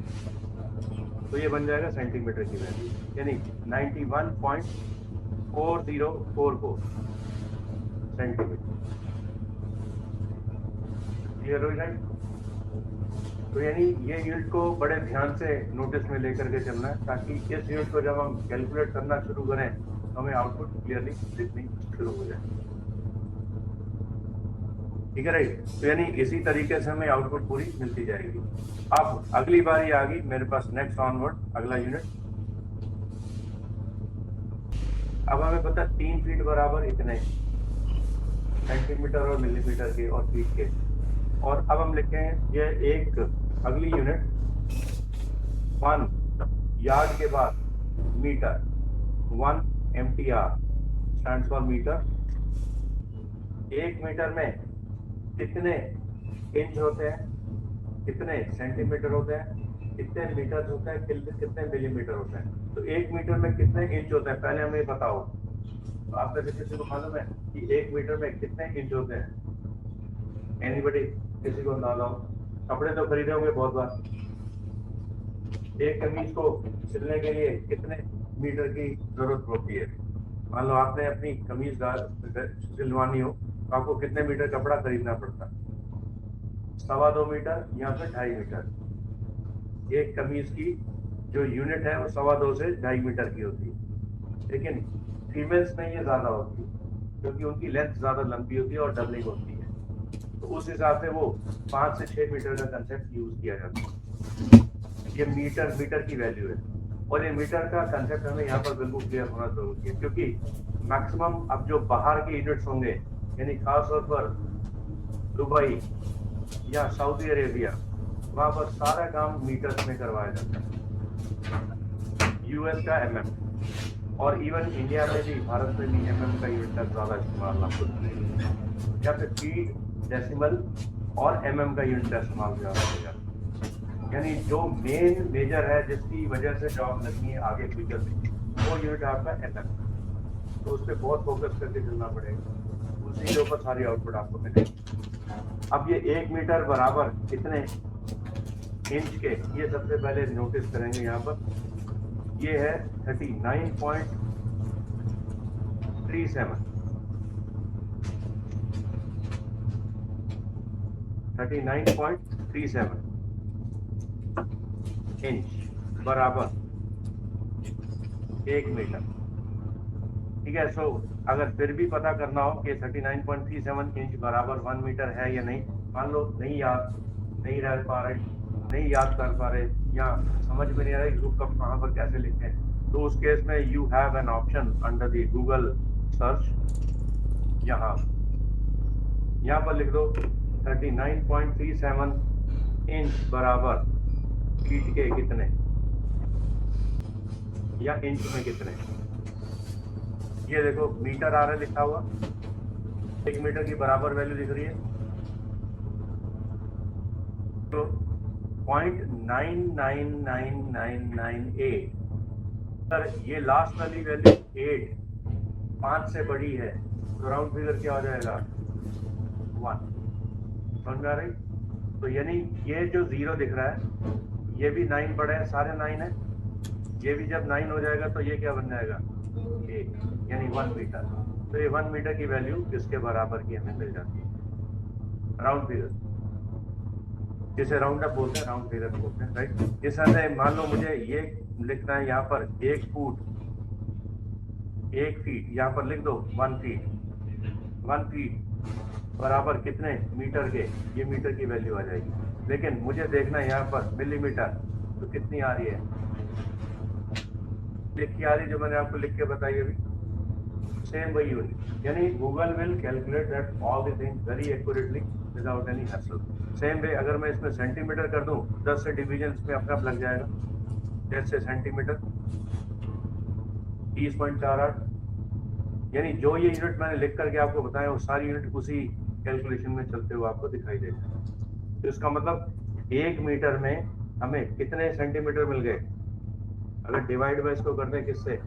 तो ये बन जाएगा सेंटीमीटर की वैल्यू, यानी 91.4044 सेंटीमीटर। क्लियर हो जाए? तो यानी ये यूनिट को बड़े ध्यान से नोटिस में लेकर के चलना है ताकि इस यूनिट को जब हम कैलकुलेट करना शुरू करें तो हमें आउटपुट क्लियरली दिखनी शुरू हो जाए। ठीक है, राइट? तो यानी इसी तरीके से हमें आउटपुट पूरी मिलती जाएगी। अब अगली बारी आ गई मेरे पास नेक्स्ट ऑनवर्ड अगला यूनिट। अब हमें पता 3 फीट बराबर इतने सेंटीमीटर और मिलीमीटर के और फीट के। और अब हम लिखते हैं ये एक अगली यूनिट 1 यार्ड के बाद metre, 1 MTR stands for metre. 1 metre में कितने इंच होते हैं, कितने सेंटीमीटर होते हैं, कितने मीटर होते हैं, कितने मिलीमीटर होते हैं। तो 1 मीटर में कितने इंच होते हैं पहले हमें बताओ। तो आप में से किसी को मालूम है कि 1 मीटर में कितने इंच होते हैं? एनीबडी? किसी को अंदाजा हो? कपड़े तो खरीदे होंगे बहुत बार। एक कमीज को सिलने के लिए कितने मीटर की जरूरत होती है? मान लो आपने अपनी कमीज सिलवानी हो तो आपको कितने मीटर कपड़ा खरीदना पड़ता है? 2.25 मीटर या फिर 2.5 मीटर। एक कमीज की जो यूनिट है वो 2.25 से 2.5 मीटर की होती है। लेकिन फीमेल्स में ये ज्यादा होती है क्योंकि उनकी लेंथ ज्यादा लंबी होती है और डबलिंग होती है। तो उस हिसाब से वो 5 से 6 मीटर का कंसेप्ट यूज किया जाता है। ये मीटर की वैल्यू है। और ये मीटर का कंसेप्ट हमें यहाँ पर बिल्कुल क्लियर होना जरूरी है क्योंकि मैक्सिमम अब जो बाहर के यूनिट्स होंगे यानी खासतौर पर दुबई या सऊदी अरेबिया, वहाँ पर सारा काम मीटर्स में करवाया जाता है। यूएस का mm, और इवन इंडिया में भी, भारत में भी mm का यूनिट का ज़्यादा इस्तेमाल आपको मिलेगा। यहाँ पे फीट, डेसिमल और mm का यूनिट का इस्तेमाल ज़्यादा होगा। यानी जो मेन मेजर है जिसकी वजह से जॉब लगनी है आगे फ्यूचर में, वो यूनिट आपका mm, तो उस पर बहुत फोकस करके चलना पड़ेगा, उसी के ऊपर सारी आउटपुट आपको मिलेगी। अब ये 1 मीटर बराबर कितने इंच के, ये सबसे पहले नोटिस करेंगे। यहाँ पर ये है 39.37, 39.37 इंच बराबर 1 मीटर। ठीक है। सो अगर फिर भी पता करना हो कि 39.37 इंच बराबर 1 मीटर है या नहीं, मान लो नहीं रह पा रहे, नहीं याद कर पा रहे, या समझ में नहीं आ रहा कि ग्रुप कब कहाँ पर कैसे लिखें, तो उस केस में you have an option under the Google search. यहाँ पर लिख दो 39.37 इंच बराबर फीट के कितने, या इंच में कितने। ये देखो मीटर आ रहा है लिखा हुआ, 1 मीटर की बराबर वैल्यू दिख रही है, तो 0.99998। सर ये लास्ट वाली वैल्यू 8 5 से बड़ी है, तो राउंड फिगर क्या हो जाएगा 1। समझ में आ रही? तो यानी ये जो 0 दिख रहा है, ये भी 9 बड़े हैं, सारे 9 है, ये भी जब 9 हो जाएगा तो ये क्या बन जाएगा 1, यानी 1 मीटर। तो ये 1 मीटर की वैल्यू किसके बराबर की हमें मिल जाती है, राउंड फिगर, जिसे राउंड अप बोलते हैं, राउंड फिगर बोलते हैं, राइट। इस तरह से मान लो मुझे ये लिखना है, यहाँ पर 1 फुट 1 फीट, यहाँ पर लिख दो 1 फीट। 1 फीट बराबर कितने मीटर के, ये मीटर की वैल्यू आ जाएगी। लेकिन मुझे देखना है यहाँ पर मिलीमीटर, तो कितनी आ रही है, लिखी आ रही जो मैंने आपको लिख के बताई अभी, सेम वही यूनिट। यानी Google will calculate that all the things very accurately without any hassle. Same way अगर मैं इसमें सेंटीमीटर कर दूं, 10 से डिवीजन में अपने आप लग जाएगा। जैसे सेंटीमीटर 30.48, यानी जो ये यूनिट मैंने लिख करके आपको बताया वो सारी यूनिट उसी कैलकुलेशन में चलते हुए आपको दिखाई देगा। तो इसका मतलब 1 मीटर में हमें कितने सेंटीमीटर मिल गए, अगर डिवाइड बाय इसको करते हैं किससे,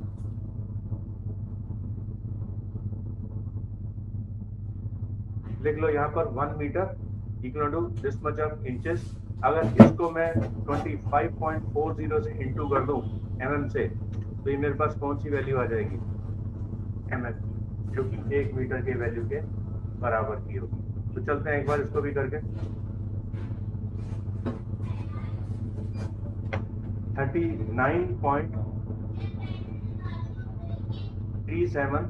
लिख लो यहाँ पर 1 metre equal to this much of inches. अगर इसको मैं 25.40 से इंटू कर दूं mm से, तो ये मेरे पास कौन सी वैल्यू आ जाएगी, mm, जो कि 1 मीटर के वैल्यू के बराबर की होगी। तो चलते हैं एक बार इसको भी करके। 39.37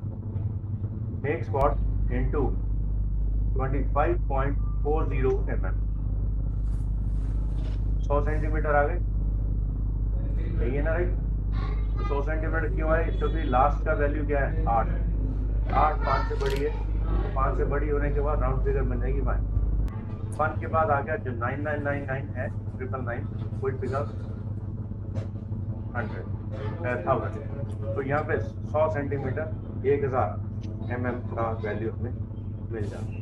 makes what into 25.40 mm। 100 centimetre आ गए, यही है ना, राइट। 100 सेंटीमीटर क्यों आए, क्योंकि लास्ट का वैल्यू क्या है 8, 5 से बड़ी है, 5 से बड़ी होने के बाद राउंड फिगर बन जाएगी 1। 1 के बाद आ गया जो 9999 है 999, वो इट बिकम्स 1000। तो यहाँ पे 100 सेंटीमीटर 1000 mm का वैल्यू हमें मिल जाता है।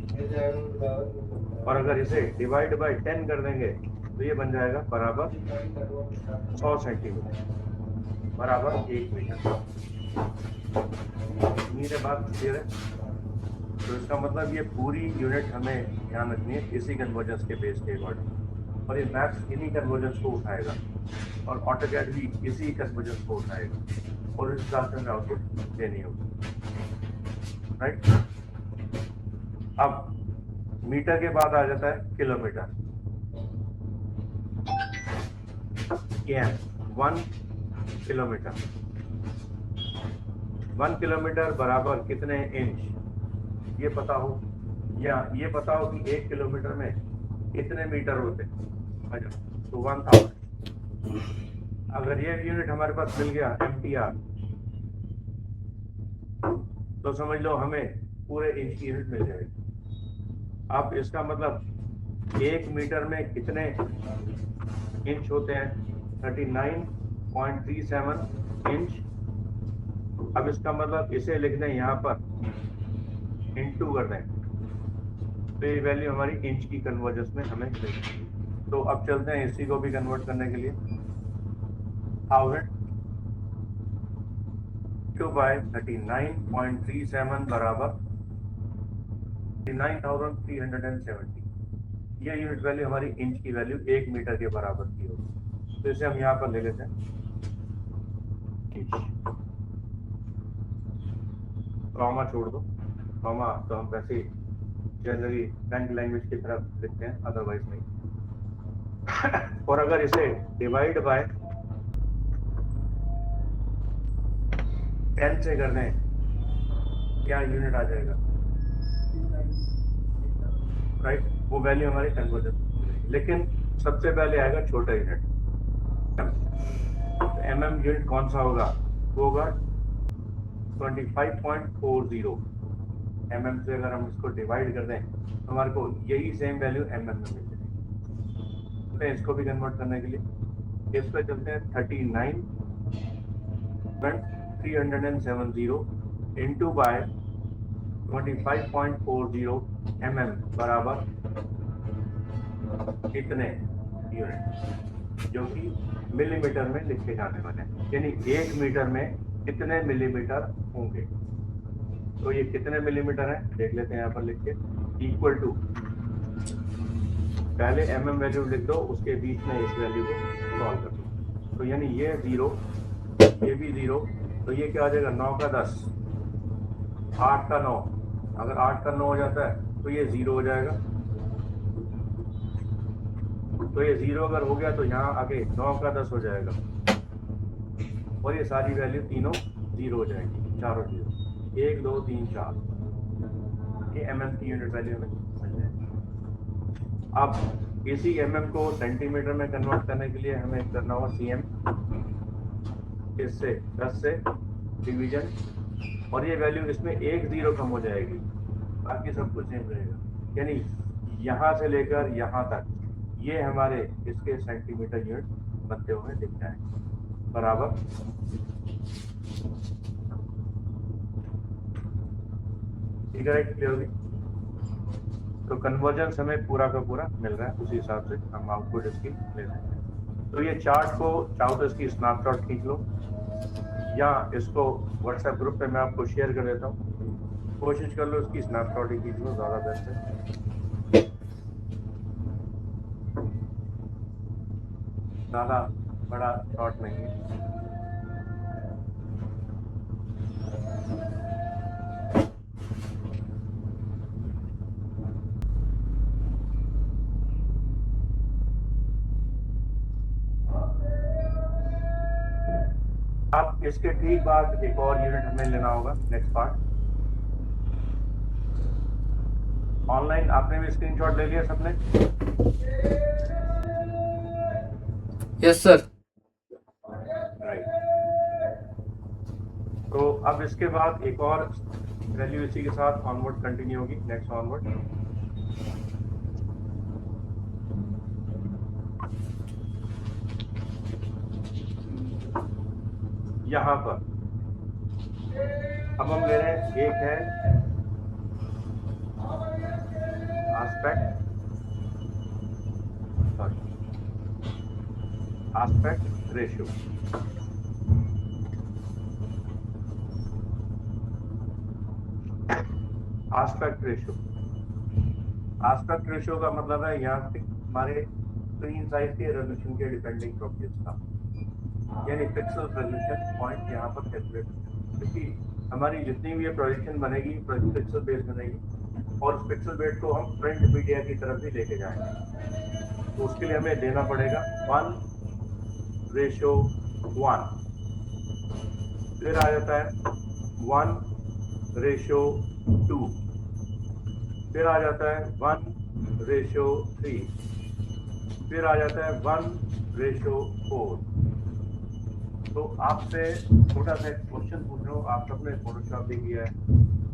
और अगर इसे डिवाइड बाय 10 कर देंगे तो ये बन जाएगा बराबर 100 सेंटीमीटर बराबर 1 मीटर। मेरे बात क्लियर है? तो इसका मतलब ये पूरी यूनिट हमें ध्यान रखनी है इसी कन्वर्जेंस के बेस के अकॉर्डिंग, और ये मैथ्स इन्हीं कन्वर्जेंस को उठाएगा और ऑटोकैड भी इसी कन्वर्जेंस को उठाएगा, और इस हिसाब से हमें आउटपुट देनी होगी, राइट। अब मीटर के बाद आ जाता है किलोमीटर। 1 किलोमीटर, 1 किलोमीटर बराबर कितने इंच, ये पता हो, या ये पता हो कि 1 किलोमीटर में कितने मीटर होते हैं, तो 1000। अगर ये यूनिट हमारे पास मिल गया MTR, तो समझ लो हमें पूरे इंच की यूनिट मिल जाएगी। अब इसका मतलब 1 मीटर में कितने इंच होते हैं, 39.37 0.37 इंच। अब इसका मतलब इसे लिख दें यहाँ पर, इंटू कर दें, तो ये वैल्यू हमारी इंच की कन्वर्जन में हमें मिलेगी। तो अब चलते हैं इसी को भी कन्वर्ट करने के लिए। 1000 टू बाय 39.37 बराबर 39,370। ये यूनिट वैल्यू हमारी इंच की वैल्यू 1 मीटर के बराबर की होगी। तो इसे हम यहाँ पर ले लेते हैं इंच, कॉमा छोड़ दो, कॉमा तो हम वैसे जनरली फ्रेंच लैंग्वेज की तरफ लिखते हैं, अदरवाइज नहीं। और अगर इसे डिवाइड बाय 10 से कर दें, क्या यूनिट आ जाएगा, राइट? वो वैल्यू हमारी कन्वर्जन। लेकिन सबसे पहले आएगा छोटा यूनिट। mm यूनिट कौन सा होगा? वो होगा 25.40 mm से। अगर हम इसको डिवाइड कर दें तो हमारे को यही सेम वैल्यू mm में मिल जाएगी। तो इसको भी कन्वर्ट करने के लिए इस पर चलते हैं 39.370 इंटू बाय 25.40 mm बराबर कितने यूनिट, जो कि मिलीमीटर में लिखे जाने वाले हैं। यानी 1 मीटर में कितने मिलीमीटर होंगे। तो ये कितने मिलीमीटर है देख लेते हैं यहाँ पर लिख के। इक्वल टू, पहले mm वैल्यू लिख दो, उसके बीच में इस वैल्यू को सॉल्व कर दो। तो यानी ये 0, ये भी 0, तो ये क्या आ जाएगा, 9 का 10, 8 का 9। अगर 8 का 9 हो जाता है तो ये 0 हो जाएगा। तो ये 0 अगर हो गया तो यहाँ आगे 9 का 10 हो जाएगा, और ये सारी वैल्यू तीनों 0 हो जाएगी, चारों 0, 1 2 3 4। ये mm की यूनिट वैल्यू में मिल जाएगी। अब इसी mm को सेंटीमीटर में कन्वर्ट करने के लिए हमें करना होगा cm, इससे 10 से डिवीजन, और ये वैल्यू इसमें 1 0 कम हो जाएगी, बाकी सब कुछ सेम रहेगा। यानी यहाँ से लेकर यहाँ तक ये हमारे इसके सेंटीमीटर यूनिट बनते हुए दिख जाएंगे, बराबर। ठीक है, क्लियर होगी। तो कन्वर्जन हमें पूरा का पूरा मिल रहा है, उसी हिसाब से हम आउटपुट इसकी ले लेते हैं। तो ये चार्ट को चाहो तो इसकी स्नैपशॉट खींच लो, या इसको व्हाट्सएप ग्रुप पे मैं आपको शेयर कर देता हूँ। कोशिश कर लो इसकी स्नैपशॉट ही खींच लो, ज़्यादा बेस्ट है। ज़्यादा बड़ा शॉट नहीं है। अब इसके ठीक बाद एक और यूनिट हमें लेना होगा, नेक्स्ट पार्ट। ऑनलाइन आपने भी स्क्रीनशॉट ले लिया सबने? Yes sir. राइट। तो अब इसके बाद एक और वैल्यू इसी के साथ ऑनवर्ड कंटिन्यू होगी, नेक्स्ट ऑनवर्ड। यहाँ पर अब हम ले रहे हैं, एक है आस्पेक्ट रेशियो। आस्पेक्ट रेशियो का मतलब है यहाँ पे हमारे स्क्रीन साइज के रेजोल्यूशन के डिपेंडिंग प्रॉपर्टीज का, यानी पिक्सल रेजोल्यूशन पॉइंट यहाँ पर कैलकुलेट, क्योंकि हमारी जितनी भी ये प्रोजेक्शन बनेगी पिक्सल बेस बनेगी, और उस पिक्सल बेस को हम प्रिंट मीडिया की तरफ भी लेके जाएंगे। तो उसके लिए हमें देना पड़ेगा 1:1, फिर आ जाता है 1:2, फिर आ जाता है 1:3, फिर आ जाता है 1:4। तो आपसे छोटा सा क्वेश्चन पूछ रहा हूँ, आप सबने फोटोशॉप भी किया है,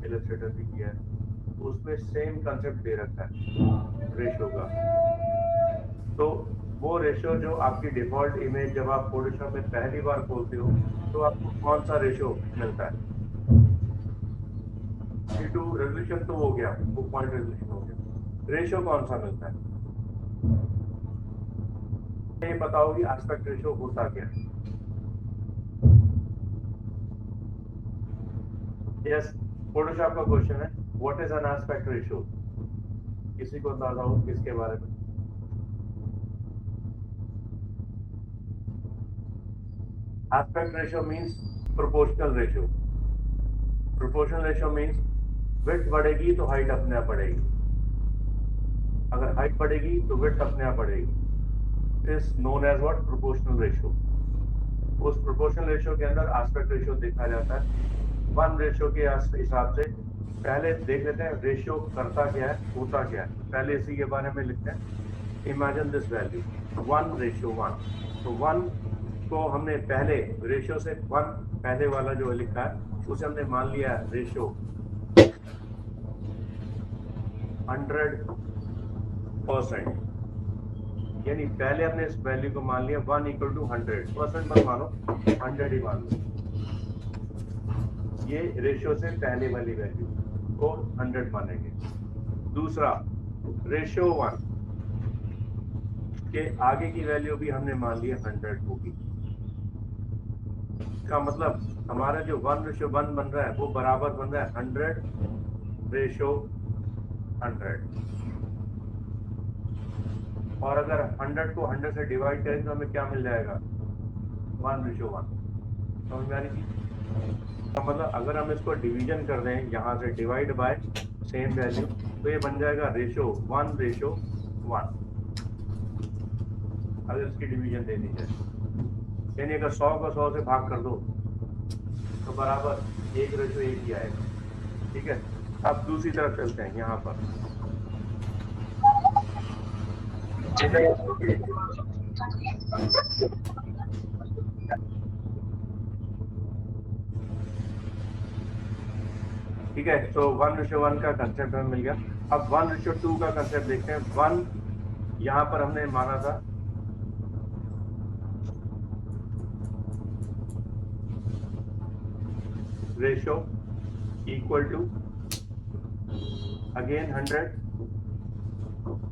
इलस्ट्रेटर भी किया है, तो उसमें सेम कंसेप्ट दे रखा है रेशियो का। तो वो रेशियो जो आपकी डिफॉल्ट इमेज जब आप फोटोशॉप में पहली बार खोलते हो तो आपको कौन सा रेशियो मिलता है? टू रेजोल्यूशन तो हो गया, वो पॉइंट रेजोल्यूशन हो गया, रेशियो कौन सा मिलता है? ये बताओ कि एस्पेक्ट रेशियो होता क्या है? यस, फोटोशॉप का क्वेश्चन है, what is an aspect ratio? किसी को अंदाजा हो किसके बारे में? Aspect ratio means proportional ratio. Proportional ratio means width बढ़ेगी तो हाइट अपने आप बढ़ेगी, अगर हाइट बढ़ेगी तो विड्थ अपने आप बढ़ेगी। Is known as what? Proportional ratio. उस प्रोपोर्शनल रेशियो के अंदर एस्पेक्ट रेशियो देखा जाता है 1:1 के हिसाब से। पहले देख लेते हैं रेशियो करता क्या है, होता क्या है, पहले इसी के बारे में लिखते हैं। Imagine this value 1:1। तो 1 को हमने पहले रेशियो से 1 पहले वाला जो लिखा है उसे हमने मान लिया रेशियो 100%, यानी पहले हमने इस वैल्यू को मान लिया 1 = 100%, मत मानो 100 ही मान लो। ये रेशियो से पहले वाली वैल्यू को 100 मानेंगे। दूसरा रेशियो 1 के आगे की वैल्यू भी हमने मान लिया 100 होगी। इसका मतलब हमारा जो 1:1 बन रहा है वो बराबर बन रहा है 100:100। और अगर 100 को 100 से डिवाइड करें तो हमें क्या मिल जाएगा? 1:1। समझ में आ रही थी? तो मतलब अगर हम इसको डिवीजन कर दें यहाँ से डिवाइड बाय सेम वैल्यू तो ये बन जाएगा रेशियो 1:1। अगर इसकी डिवीजन दे दी जाए, यानी अगर 100 को 100 से भाग कर दो तो बराबर 1:1 ही आएगा। ठीक है, अब दूसरी तरफ चलते हैं। यहाँ पर ठीक है, तो 1:1 का कंसेप्ट हमें मिल गया। अब 1:2 का कंसेप्ट देखते हैं। 1 यहाँ पर हमने माना था रेशियो इक्वल टू अगेन 100।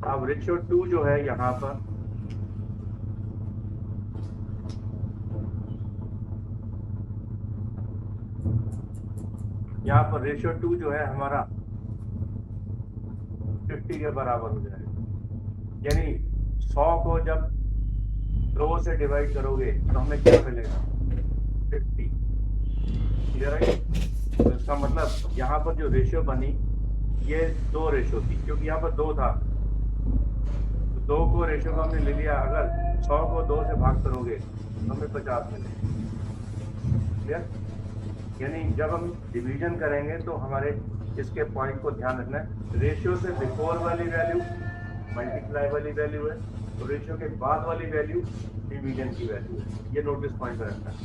अब रेशियो 2 जो है यहाँ पर रेशियो 2 जो है हमारा 50 के बराबर हो जाएगा। यानी 100 को जब 2 से डिवाइड करोगे तो हमें क्या मिलेगा? 50। क्लियर है? तो इसका मतलब यहाँ पर जो रेशियो बनी ये 2 रेशियो थी, क्योंकि यहाँ पर 2 था तो 2 को रेशियो को हमने ले लिया। अगर 100 को 2 से भाग करोगे तो हमें 50 मिलेगा। क्लियर? यानी जब हम डिवीजन करेंगे तो हमारे इसके पॉइंट को ध्यान रखना है। रेशियो से बिफोर वाली वैल्यू मल्टीप्लाई वाली वैल्यू है, तो रेशियो के बाद वाली वैल्यू डिवीजन की वैल्यू है। ये नोटिस पॉइंट पर रखना है।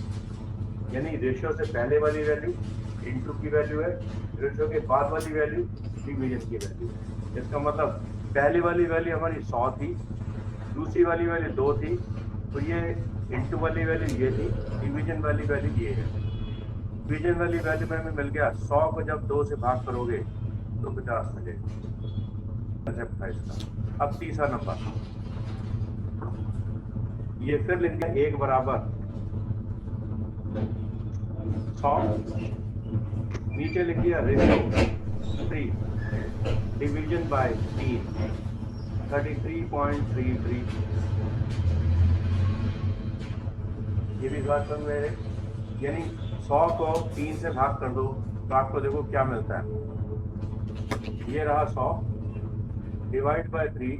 यानी रेशियो से पहले वाली वैल्यू इनटू की वैल्यू है, रेशियो के बाद वाली वैल्यू डिवीजन की वैल्यू है। इसका मतलब पहली वाली वैल्यू हमारी 100 थी, दूसरी वाली वैल्यू 2 थी, तो ये इनटू वाली वैल्यू ये थी, डिवीजन वाली वैल्यू ये है। डिवीजन वाली वैल्यू में हमें मिल गया 100 को जब 2 से भाग करोगे तो 50 मिलेगा। कंसेप्ट था इसका। अब तीसरा नंबर, ये फिर लिख दिया 1 बराबर 100, नीचे लिख दिया रेशियो 3 डिवीजन बाय 3 33.33। ये भी बात समझ में है। यानी 100 को 3 से भाग कर दो तो आपको देखो क्या मिलता है। ये रहा 100 डिवाइड बाय 3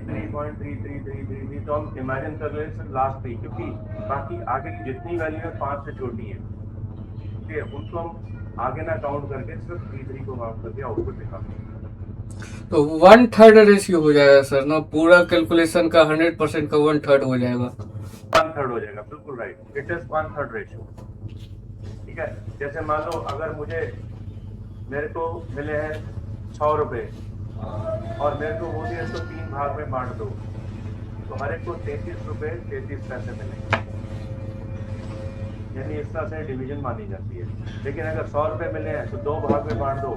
3.3333। तो हम इमेजिन कर ले लास्ट 3, क्योंकि बाकी आगे की जितनी वैल्यू है 5 से छोटी है, ठीक है, उनको हम आगे ना काउंट करके सिर्फ 3 को काउंट करके आउटपुट निकालते हैं। तो 1/3 रेशियो हो जाएगा सर ना, पूरा कैलकुलेशन का 100% का 1/3 हो जाएगा। 1/3 हो जाएगा, बिल्कुल राइट। It is 1/3 ratio. ठीक है, जैसे मान लो अगर मेरे को मिले हैं 100 रुपए और मेरे को बोलिए इसको 3 भाग में बांट दो, तो हर एक को 33 रुपए 33 पैसे मिलेंगे, यानी इस तरह से डिवीजन मानी जाती है। लेकिन अगर 100 रुपए मिले हैं तो 2 भाग में बांट दो,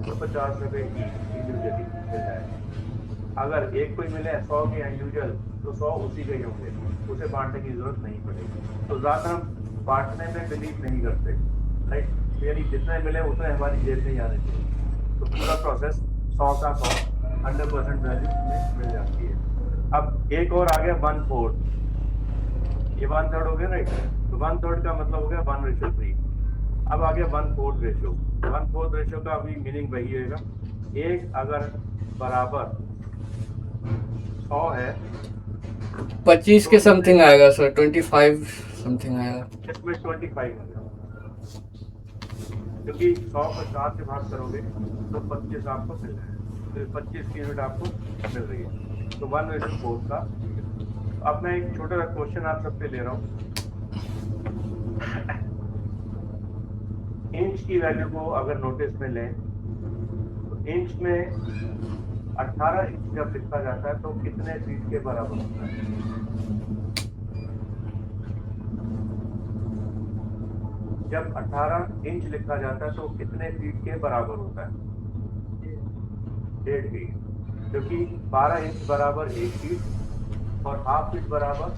तो 50 रुपए इंडिविजुअली मिल जाएगा। अगर एक कोई मिले 100 के इंडिविजुअल, तो 100 उसी के ही होंगे, उसे बांटने की जरूरत नहीं पड़ेगी। तो ज़्यादा हम बांटने में बिलीव नहीं करते, राइट, यानी जितने मिले उतने हमारी जेब में ही आने चाहिए। तो पूरा प्रोसेस 100 का 100 100% वैल्यू में मिल जाती है। अब एक और आ गया 1/4, ये 1/3 हो गया, राइट। तो 1/3 का मतलब हो गया 1:3। अब आ गया 1/4 रेशियो। 1/4 रेशियो का भी मीनिंग वही होगा, एक अगर बराबर 100 है, 25 के समथिंग आएगा सर, 25 समथिंग आएगा। इसमें 25 होगा, क्योंकि 100 को 4 से भाग करोगे तो 25 आपको मिल रहा है, तो 25 की यूनिट आपको मिल रही है। तो 1/4 का। अब मैं एक छोटा सा क्वेश्चन आप सबसे ले रहा हूँ। इंच की वैल्यू को अगर नोटिस में लें, तो इंच में 18 इंच जब लिखा जाता है तो कितने फीट के बराबर होता है? जब 18 इंच लिखा जाता है तो कितने फीट के बराबर होता है? 1.5 फीट, क्योंकि 12 इंच बराबर 1 फीट और हाफ फीट बराबर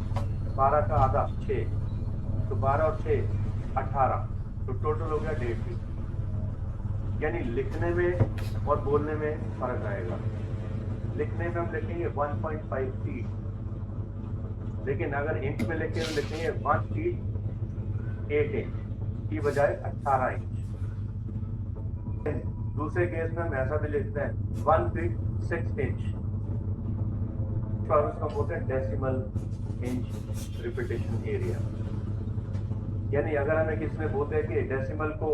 12 का आधा 6, तो 12 और 6 18, तो टोटल हो गया 1.5 फीट। यानी लिखने में और बोलने में फर्क आएगा। लिखने में हम लिखेंगे 1.5 फीट, लेकिन अगर इंच में लिखेंगे 1 फीट 8 इंच की बजाय 18 इंच। दूसरे केस में हम ऐसा भी लिखते हैं 1 फीट 6 इंच, उसका बोलते हैं डेसिमल इंच रिपीटेशन एरिया। यानी अगर हमें किसी ने बोलते हैं कि डेसिमल को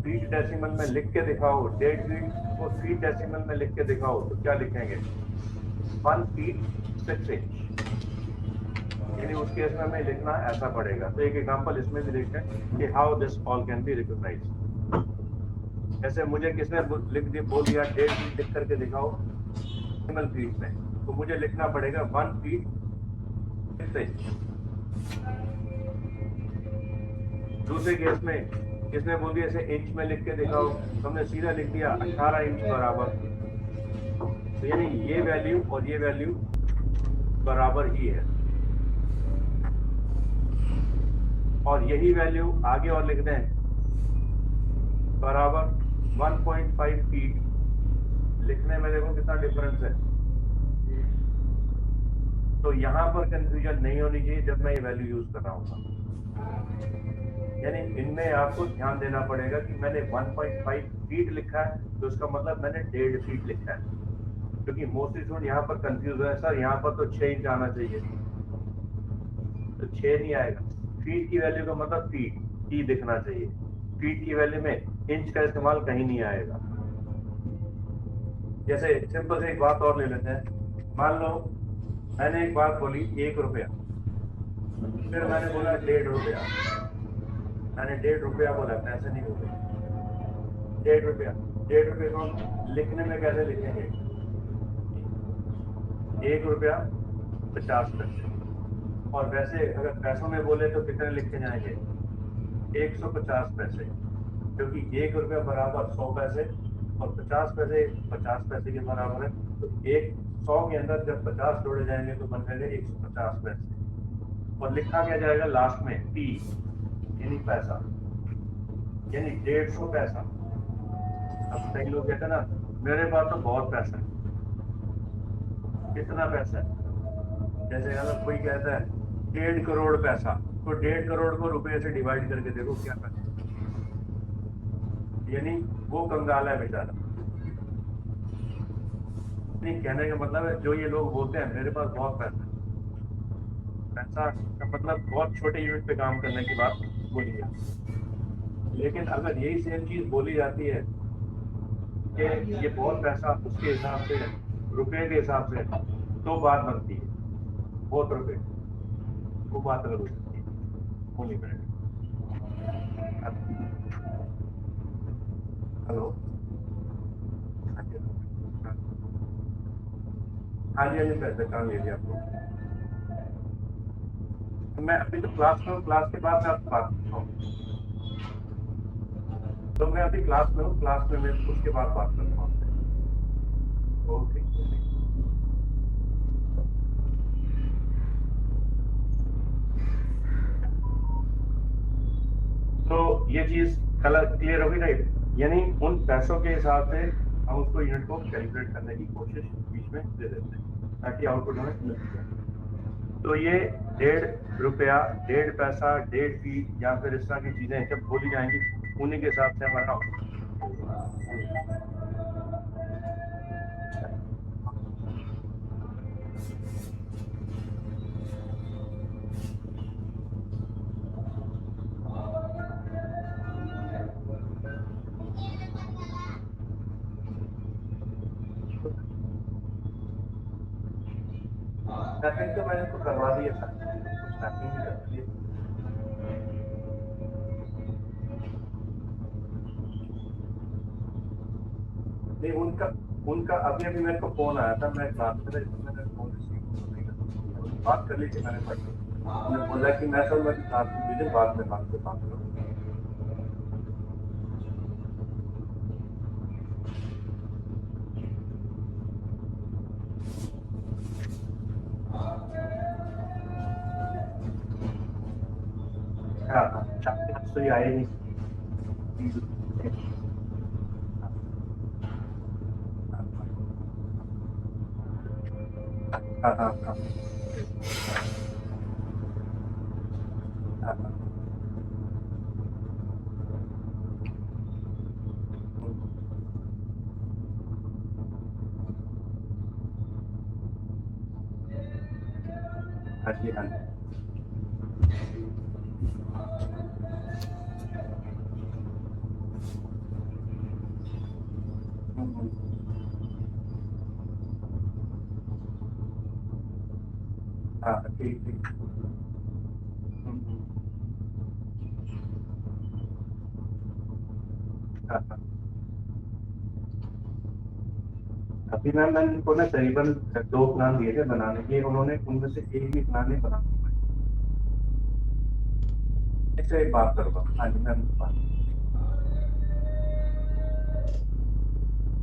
फीट डेसिमल में लिख के दिखाओ, 1.5 फीट को फीट डेसिमल में लिख के दिखाओ, तो क्या लिखेंगे? 1 फीट 6 इंच। यानी उस केस में हमें लिखना ऐसा पड़ेगा। तो एक एग्जांपल इसमें भी देखते हैं कि how this all can be recognised. जैसे मुझे किसने बोल दिया 1.5 फीट लिख करके दिखाओ डेसिमल फीट में, तो मुझे लिखना पड़ेगा 1 फीट 6 इंच। दूसरे केस में किसने बोल दिया इसे इंच में लिख के दिखाओ, तो हमने सीधा लिख दिया 18 इंच बराबर। तो यानी ये वैल्यू और ये वैल्यू बराबर ही है, और यही वैल्यू आगे और लिख दें बराबर 1.5 फीट। लिखने में देखो कितना डिफरेंस है। तो यहां पर कंफ्यूजन नहीं होनी चाहिए जब मैं ये वैल्यू यूज कर रहा हूँ। यानी इनमें आपको ध्यान देना पड़ेगा कि मैंने 1.5 फीट लिखा है तो इसका मतलब मैंने 1.5 फीट लिखा है, क्योंकि मोस्टली स्टूडेंट यहाँ पर कंफ्यूज है, सर यहाँ पर तो 6 इंच आना चाहिए, तो 6 नहीं आएगा। फीट की वैल्यू का मतलब फीट ही दिखना चाहिए, फीट की वैल्यू में इंच का इस्तेमाल कहीं नहीं आएगा। जैसे सिंपल से एक बात और ले लेते हैं। मान लो मैंने एक बात बोली 1 रुपया, फिर मैंने बोला 1.5 रुपया। मैंने 1.5 रुपया बोला, पैसे नहीं बोले, 1.5 रुपया। 1.5 रुपये को लिखने में कैसे लिखेंगे? 1 रुपया 50 पैसे। और वैसे अगर पैसों में बोले तो कितने लिखे जाएंगे? 150 पैसे, क्योंकि 1 रुपया बराबर 100 पैसे और 50 पैसे 50 पैसे के बराबर है। तो 100 के अंदर जब 50 जोड़े जाएंगे तो बन जाएंगे 150 पैसे, और लिखा क्या जाएगा लास्ट में? P, यानी पैसा, यानी 150 पैसा। अब कई लोग कहते हैं ना मेरे पास तो बहुत पैसा है। कितना पैसा है? जैसे अगर कोई कहता है 1.5 करोड़ पैसा, तो 1.5 करोड़ को रुपए से डिवाइड करके देखो क्या पैसा, यानी वो कंगाल है बेचारा। नहीं, कहने का मतलब है जो ये लोग बोलते हैं मेरे पास बहुत पैसा है, पैसा का मतलब बहुत छोटे यूनिट पे काम करने की बात बोली है। लेकिन अगर यही सेम चीज बोली जाती है कि ये बहुत पैसा उसके हिसाब से रुपए के हिसाब से, तो बात बनती है। बहुत रुपए, वो बात अलग हो सकती है, वो नहीं करेगा। हेलो, हाँ जी, हाँ जी, पहचान लीजिए आपको। मैं अभी तो क्लास में हूँ, क्लास के बाद मैं आपसे बात करता हूँ। तो मैं अभी क्लास में हूँ, क्लास में मैं उसके बाद बात करता हूँ आपसे। ओके। तो ये चीज कलर क्लियर होगी, राइट? यानी उन पैसों के हिसाब से हम उसको यूनिट को कैलकुलेट करने की कोशिश बीच में दे देते हैं ताकि आउटपुट हमें मिल जाए। तो ये 1.5 रुपया, 1.5 पैसा, 1.5 फीट या फिर इस तरह की चीजें जब बोली जाएंगी उन्हीं के हिसाब से हमारा स्नैपिंग तो मैंने तो करवा दिया था, तो स्नैपिंग भी कर दिए। नहीं, उनका उनका अभी अभी मेरे को फोन आया था, मैं क्लास में था इसलिए मैंने फोन रिसीव नहीं कर पाया। बात कर ली थी मैंने पढ़ ली। उन्होंने बोला कि मैं सर मैं क्लास में बिजी, बाद में बात करूँ। हाँ हाँ, शायद तो ये आए नहीं। हाँ हाँ हाँ हाँ हाँ। हाँ जी, हाँ जी। हम्म। हाँ, ठीक ठीक। हम्म। हाँ हाँ। अभी मैंने उनको ना करीबन 2 प्लान दिए थे बनाने के, उन्होंने उनमें से एक भी प्लान नहीं बना पाए। इससे एक बात करूँगा। हाँ जी, मैं उनसे बात।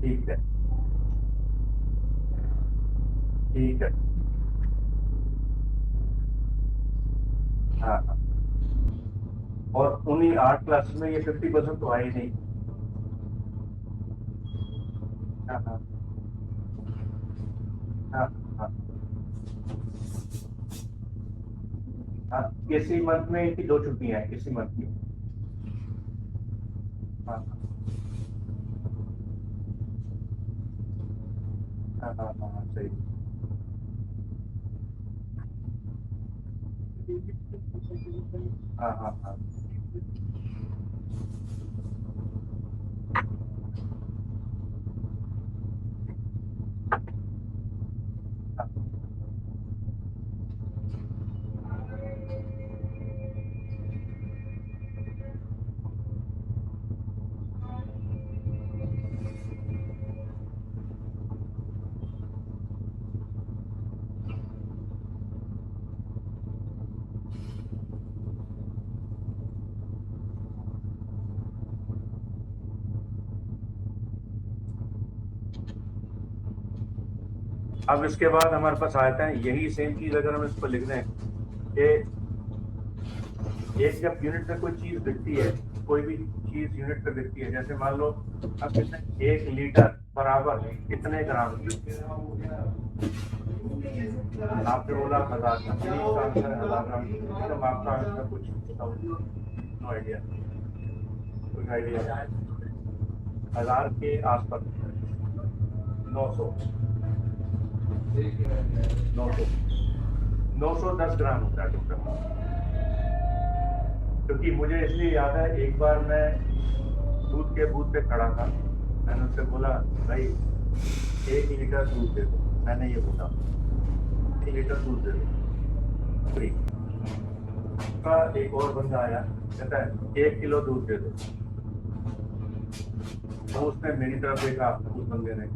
ठीक है, ठीक है। हाँ हाँ। और उन्हीं 8 क्लासेस में ये 50% तो आए ही नहीं। हाँ हाँ हाँ हाँ हाँ। इसी मंथ में इनकी 2 छुट्टियां हैं, इसी मंथ की। हाँ हाँ हाँ हाँ हाँ, सही। हाँ हाँ हाँ हाँ। अब इसके बाद हमारे पास आया है यही सेम चीज, अगर हम इसको लिख दें कि एक जब यूनिट में कोई चीज बिकती है, कोई भी चीज यूनिट पे बिकती है, जैसे मान लो अब कितने 1 लीटर बराबर कितने ग्राम की। आपने बोला 1000 का, इसका आंसर है 1000 ग्राम। मतलब आपका आंसर कुछ नो आइडिया, कुछ आइडिया 1000 के आसपास। 900 900 910 ग्राम होता है टोटल। क्योंकि मुझे इसलिए याद है, एक बार मैं दूध के बूथ पे खड़ा था, मैंने उससे बोला भाई 1 लीटर दूध दे दो, मैंने ये बोला 1 लीटर दूध दे दो फ्री। का एक और बंदा आया, कहता है 1 किलो दूध दे दो। तो उसने मेरी तरफ देखा, उस बंदे ने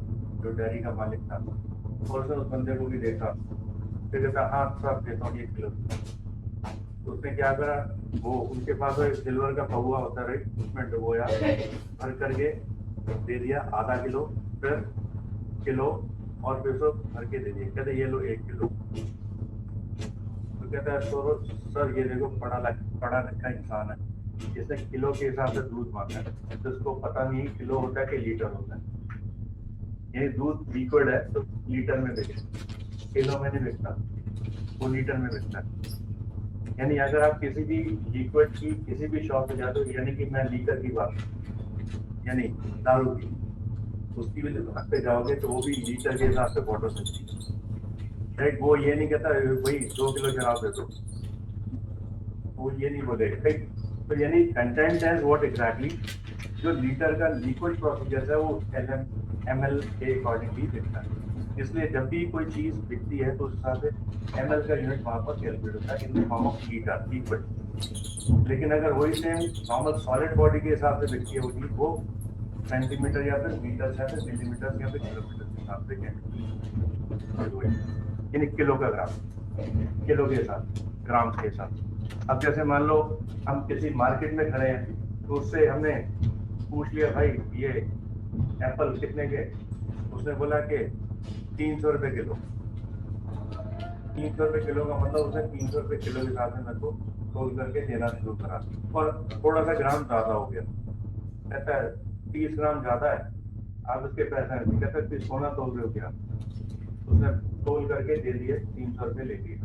जो डेयरी का मालिक था, और उसने उस बंदे को भी देखा, फिर कहता हाँ सर देता हूँ 1 किलो। तो उसने क्या करा, वो उनके पास एक सिल्वर का पहुआ होता है, उसमें डुबोया, भर करके दे दिया आधा किलो, फिर किलो, और फिर उसको भर के दे दिया, कहते ये लो 1 किलो। तो कहता है सर ये देखो पढ़ा लिखा इंसान है, इसने किलो के हिसाब से दूध मांगा है, तो उसको पता नहीं किलो होता है कि लीटर होता है। ये दूध लिक्विड है तो लीटर में बेचे, किलो में नहीं बेचता, वो लीटर में बेचता है। यानी अगर आप किसी भी लिक्विड की किसी भी शॉप पे जाते हो, यानी कि मैं लीटर की बात, यानी दारू की, उसकी भी दुकान पे जाओगे तो वो भी लीटर के हिसाब से बॉटल मिलती है, राइट। वो ये नहीं कहता भाई 2 किलो शराब दे दो, वो ये नहीं बोलेगा, राइट। तो यानी कंटेंट है व्हाट एग्जैक्टली, जो लीटर का लिक्विड प्रोसीजर है वो ml के अकॉर्डिंगली दिखता है। इसलिए जब भी कोई चीज बिकती है तो उस हिसाब से ml का यूनिट वहां पर कैलकुलेट होता है in the form of litre liquid. लेकिन अगर वही सेम नॉर्मल सॉलिड बॉडी के हिसाब से बिकती है वो चीज, वो सेंटीमीटर या फिर मीटर या फिर सेंटीमीटर या फिर किलोमीटर के हिसाब से कैलकुलेट, यानी किलो का ग्राम, किलो के हिसाब, ग्राम के हिसाब। अब जैसे मान लो हम किसी मार्केट में खड़े हैं, तो उससे हमने पूछ लिया भाई ये एप्पल कितने के, उसने बोला कि 300 रुपये किलो। 300 रुपये किलो का मतलब उसने 300 रुपये किलो के हिसाब से मेरे को तोल करके देना शुरू करा, और थोड़ा सा ग्राम ज्यादा हो गया, कहता है 30 ग्राम ज्यादा है, आप उसके पैसे नहीं, कहता है सोना तोल रहे हो क्या, उसने तोल करके दे दिए, 300 रुपये ले लिए।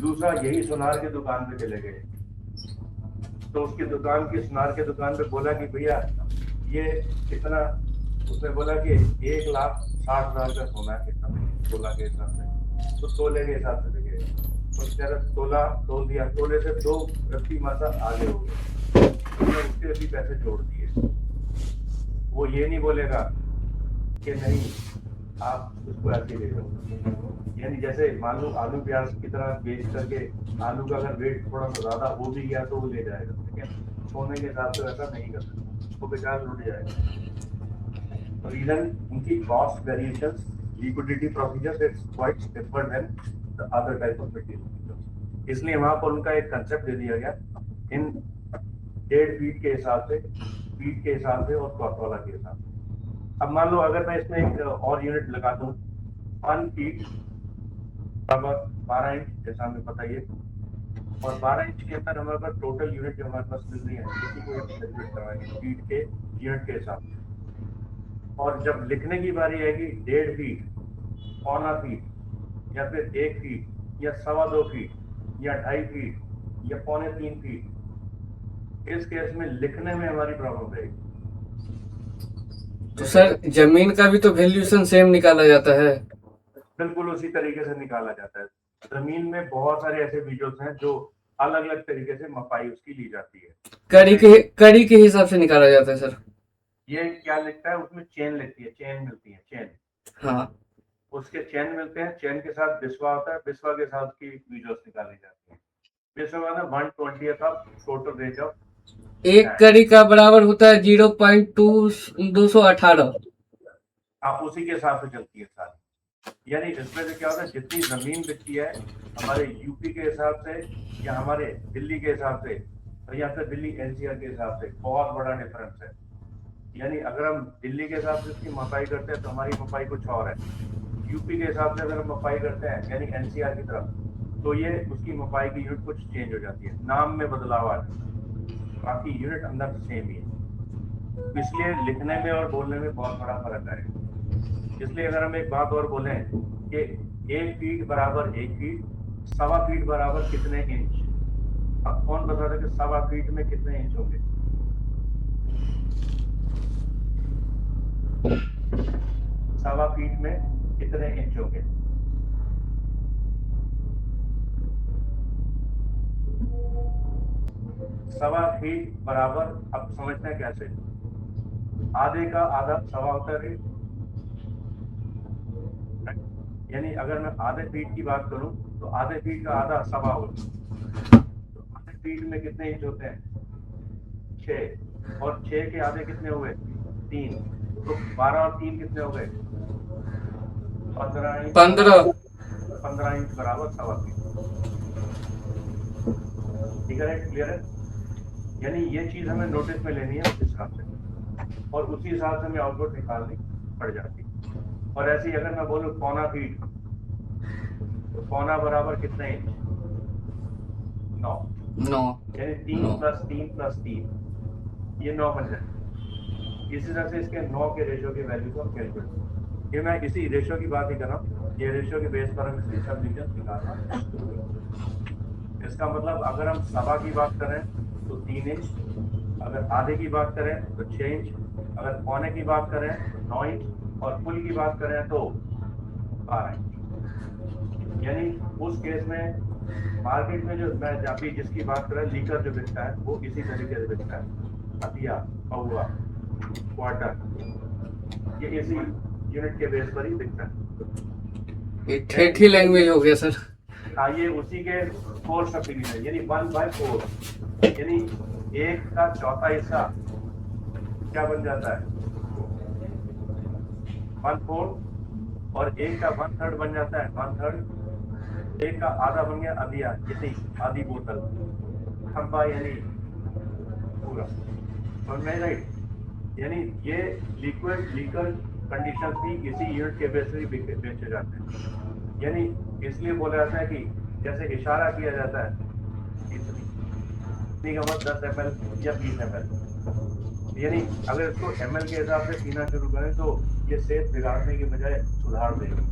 दूसरा यही सुनार की दुकान पे चले गए, तो उसकी दुकान की सुनार के दुकान पे बोला कि भैया ये कितना, उसने बोला कि 1,60,000 का सोना है, कितना, तोला के हिसाब से, तो तोले के हिसाब से देंगे, तो बेचारा तोला तोल दिया, तोले से 2 रत्ती मासा आगे हो गए, उसने उसके भी पैसे जोड़ दिए। वो ये नहीं बोलेगा कि नहीं आप उसको ऐसे ले लो, यानी जैसे मान लो आलू प्याज की तरह बेच करके आलू का अगर वेट थोड़ा सा ज्यादा हो भी गया तो वो ले जाएगा, लेकिन सोने के हिसाब से ऐसा नहीं कर सकता, वो बेकार लुट जाएगा। रीजन उनकी cost variations, liquidity procedures it's quite different than the other type of material, इसलिए वहां पर उनका एक कंसेप्ट दे दिया गया इन 1.5 फीट के हिसाब से, फीट के हिसाब से और कॉटवाला के हिसाब से। अब मान लो अगर मैं इसमें एक और यूनिट लगा दूं, 1 फीट बराबर 12 इंच, जैसा हमें पता ही है, और 12 इंच के अंदर हमारे पास टोटल यूनिट जो हमारे पास मिल रही है इसी को कैलकुलेट करवाएंगे फीट के यूनिट के हिसाब से। और जब लिखने की बारी आएगी 1.5 फीट, पौना फीट, या फिर 1 फीट, या 2.25 फीट, या 2.5 फीट, या 3.25 फीट, इस केस में लिखने में हमारी प्रॉब्लम रहेगी। तो सर जमीन का भी तो वैल्यूएशन सेम निकाला जाता है? बिल्कुल उसी तरीके से निकाला जाता है। जमीन में बहुत सारे ऐसे बीजों हैं जो अलग अलग तरीके से मपाई उसकी ली जाती है। कड़ी के हिसाब से निकाला जाता है सर? ये क्या लिखता है उसमें, चेन लिखती है, चेन मिलती है, चेन, हाँ, उसके चेन मिलते हैं, चेन के साथ बिस्वा होता है, बिस्वा के साथ की बीजों निकाली जाती है। बिस्वा ना 1/20 का टोटल रेंज ऑफ, एक कड़ी का बराबर होता है 0.218। आप उसी के हिसाब से चलती है सारी। यानी इसमें से क्या होता है, जितनी जमीन बिकती है हमारे यूपी के हिसाब से या हमारे दिल्ली के हिसाब से या फिर दिल्ली एनसीआर के हिसाब से, बहुत बड़ा डिफरेंस है। यानी अगर हम दिल्ली के हिसाब से उसकी मपाई करते हैं तो हमारी मपाई कुछ और है, यूपी के हिसाब से अगर हम मपाई करते हैं यानी एनसीआर की तरफ, तो ये उसकी मपाई की यूनिट कुछ चेंज हो जाती है, नाम में बदलाव आता है, बाकी यूनिट अंदर सेम ही है। इसलिए लिखने में और बोलने में बहुत बड़ा फर्क है। इसलिए अगर हम एक बात और बोलें कि 1 फीट बराबर 1 फीट, 1.25 फीट बराबर कितने इंच, अब कौन बता रहा है कि 1.25 फीट में कितने इंच होंगे? 1.25 फीट में कितने इंच होंगे? सवा फीट बराबर, अब समझते हैं कैसे, आधे का आधा सवा होता है, यानी अगर मैं आधे फीट की बात करूं तो आधे फीट का आधा सवा होता, तो आधे फीट में कितने इंच होते हैं? 6, और 6 के आधे कितने हुए? 3, तो 12 और 3 कितने हो गए? 15 इंच 15 इंच बराबर 3.25 ठीक है, क्लियर है। यानी ये चीज हमें नोटिस में लेनी है उस हिसाब से, और उसी हिसाब से हमें आउटपुट निकालनी पड़ जाती है। और ऐसे ही अगर मैं बोलूँ पौना फीट, तो पौना बराबर कितने इंच, 9, 9 यानी 3 + 3 + 3, ये 9 बन जाए। इसी तरह से इसके 9 के रेशियो की वैल्यू को हम कैलकुलेट, ये मैं इसी रेशियो की बात ही कर रहा हूँ, ये रेशियो के बेस पर हम इसकी सब डिवीजन निकालना शुरू करेंगे। इसका मतलब अगर हम सवा की बात करें तो 3 इंच, अगर आधे की बात करें तो 6 इंच, अगर पौने की बात करें तो 9 इंच, और फुल की बात करें तो 12 इंच। यानी उस केस में मार्केट में जो मैं अभी जिसकी बात कर रहा हूँ, लीकर जो बिकता है वो इसी तरीके से बिकता है, अतिया, पौवा, क्वार्टर, ये इसी यूनिट के बेस पर ही बिकता है। ये ठेठी लैंग्वेज हो गया सर। हाँ, ये उसी के 4 सब डिवीजन, यानी 1/4, यानी 1 का चौथा हिस्सा क्या बन जाता है, 1/4, और 1 का 1/3 बन जाता है 1/3, 1 का आधा बन गया अदिया, यानी आधी बोतल, खंबा यानी पूरा, समझ में राइट। यानी ये लिक्विड लीकर कंडीशन भी इसी यूनिट के बेस पर बेचे जाते हैं। यानी इसलिए बोला जाता है कि जैसे इशारा किया जाता है इतनी का मतलब 10 ml या 20 ml, यानी अगर इसको ml के हिसाब से पीना शुरू करें तो ये सेहत बिगाड़ने के बजाय सुधार देगी।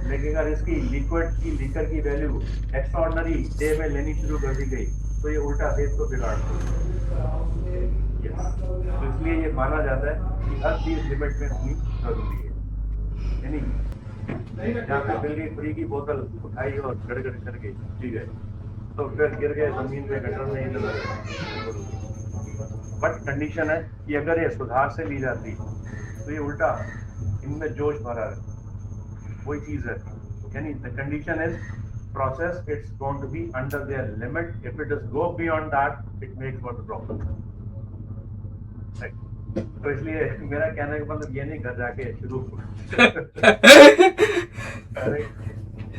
लेकिन अगर इसकी लिक्विड की लीकर की वैल्यू एक्स्ट्राऑर्डिनरी डे में लेनी शुरू कर दी गई तो ये उल्टा सेहत को बिगाड़ देगी। तो इसलिए ये माना जाता है कि हर चीज लिमिट में होनी जरूरी है। यानी जहाँ पे बिल्ली फ्री की बोतल उठाई और गड़गड़ करके पी गए तो फिर गिर गए जमीन में, गटर में, इधर। बट कंडीशन है कि अगर ये सुधार से ली जाती तो ये उल्टा इनमें जोश भरा है, वही चीज है। यानी the condition is process, it's going to be under their limit. If it is go beyond that, it makes what the problem. Right. तो इसलिए मेरा कहने का मतलब ये नहीं घर जाके शुरू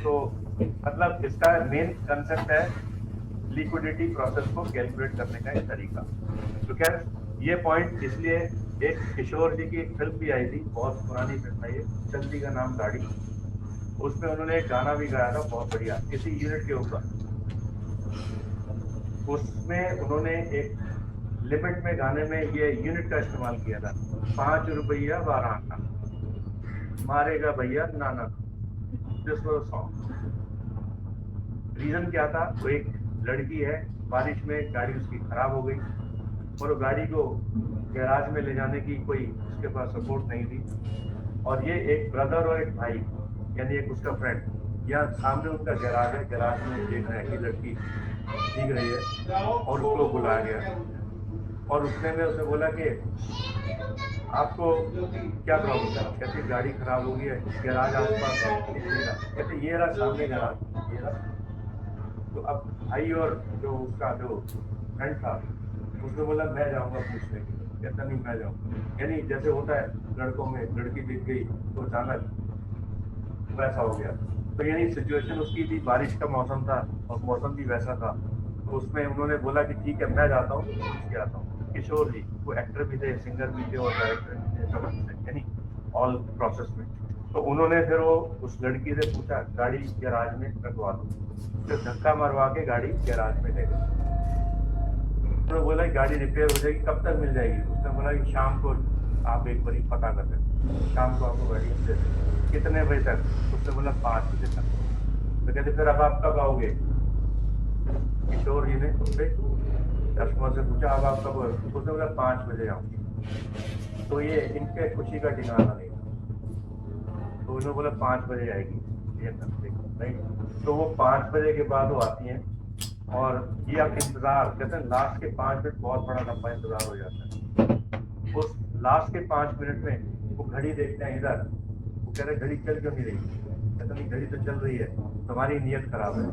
तो मतलब इसका मेन कंसेप्ट है लिक्विडिटी प्रोसेस को कैलकुलेट करने का एक तरीका। तो क्या ये पॉइंट, इसलिए एक किशोर जी की एक फिल्म भी आई थी, बहुत पुरानी फिल्म है ये, चलती का नाम गाड़ी, उसमें उन्होंने एक गाना भी गाया था बहुत बढ़िया इसी यूनिट के ऊपर। उसमें उन्होंने एक लिमिट में गाने में ये यूनिट का इस्तेमाल किया था, 5 रुपया 12 आना, मारेगा भैया नाना। This was a song. Reason क्या था, वो एक लड़की है, बारिश में गाड़ी उसकी खराब हो गई और वो गाड़ी को गैराज में ले जाने की कोई उसके पास सपोर्ट नहीं थी, और ये एक ब्रदर और एक भाई यानी एक उसका फ्रेंड, यहाँ सामने उनका गैराज है, गैराज में देख रहे हैं कि लड़की भीग रही है और उसको बुलाया गया और उसने में उसे बोला कि आपको क्या प्रॉब्लम है, कहते गाड़ी खराब हो गई है, गैराज आसपास कहते ये रहा सामने गैराज, ये रहा। तो अब भाई और जो उसका जो फ्रेंड था उसने बोला मैं जाऊंगा पूछने के लिए, कहता नहीं मैं जाऊंगा। यानी जैसे होता है लड़कों में, लड़की दिख गई तो अचानक वैसा हो गया। तो यानी सिचुएशन उसकी थी, बारिश का मौसम था और मौसम भी वैसा था, तो उसमें उन्होंने बोला कि ठीक है मैं जाता हूँ, पूछ के आता हूँ। किशोर जी वो एक्टर भी थे, सिंगर भी थे और डायरेक्टर भी थे, सब थे, यानी ऑल प्रोसेस में। तो उन्होंने फिर वो उस लड़की से पूछा गाड़ी गैराज में रखवा दो, फिर धक्का मरवा के गाड़ी गैराज में ले गए। उन्होंने बोला गाड़ी रिपेयर हो जाएगी, कब तक मिल जाएगी, उसने बोला कि शाम को आप एक बार पता कर लें, शाम को आपको गाड़ी दे दें। कितने बजे तक, उसने बोला 5 बजे तक। तो कहते फिर अब आप कब आओगे, किशोर जी ने उससे कस्टमर से पूछा अब आप कब, उसने बोला 5 बजे आऊंगी। तो ये इनके खुशी का ठिकाना नहीं, तो उन्होंने बोला 5 बजे आएगी ये राइट। तो वो 5 बजे के बाद वो आती हैं और ये आप इंतजार कहते हैं, लास्ट के 5 मिनट बहुत बड़ा लंबा इंतजार हो जाता है। उस लास्ट के 5 मिनट में वो घड़ी देखते हैं इधर, वो कह रहे घड़ी चल क्यों नहीं रही, कहते नहीं घड़ी तो चल रही है, तुम्हारी नीयत खराब है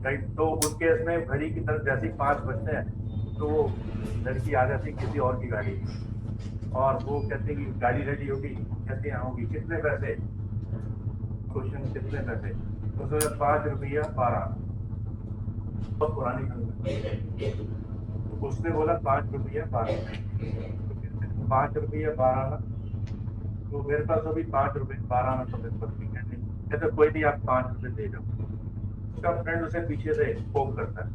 राइट। तो उस केस में घड़ी की तरफ जैसे ही 5 बजते हैं तो वो लड़की आ जाती किसी और की गाड़ी और वो कहते हैं कि गाड़ी रेडी होगी, कैसे आओगी, कितने पैसे, क्वेश्चन कितने पैसे, उसमें 5 रुपया 12 बहुत पुरानी फिल्म है। उसने बोला 5 रुपया 12, 5 रुपया 12 तो मेरे पास अभी 5 रुपए 12 आना तो मेरे पास भी है नहीं, कहते कोई नहीं आप 5 रुपए दे दो। उसका फ्रेंड उसे पीछे से फोन करता है,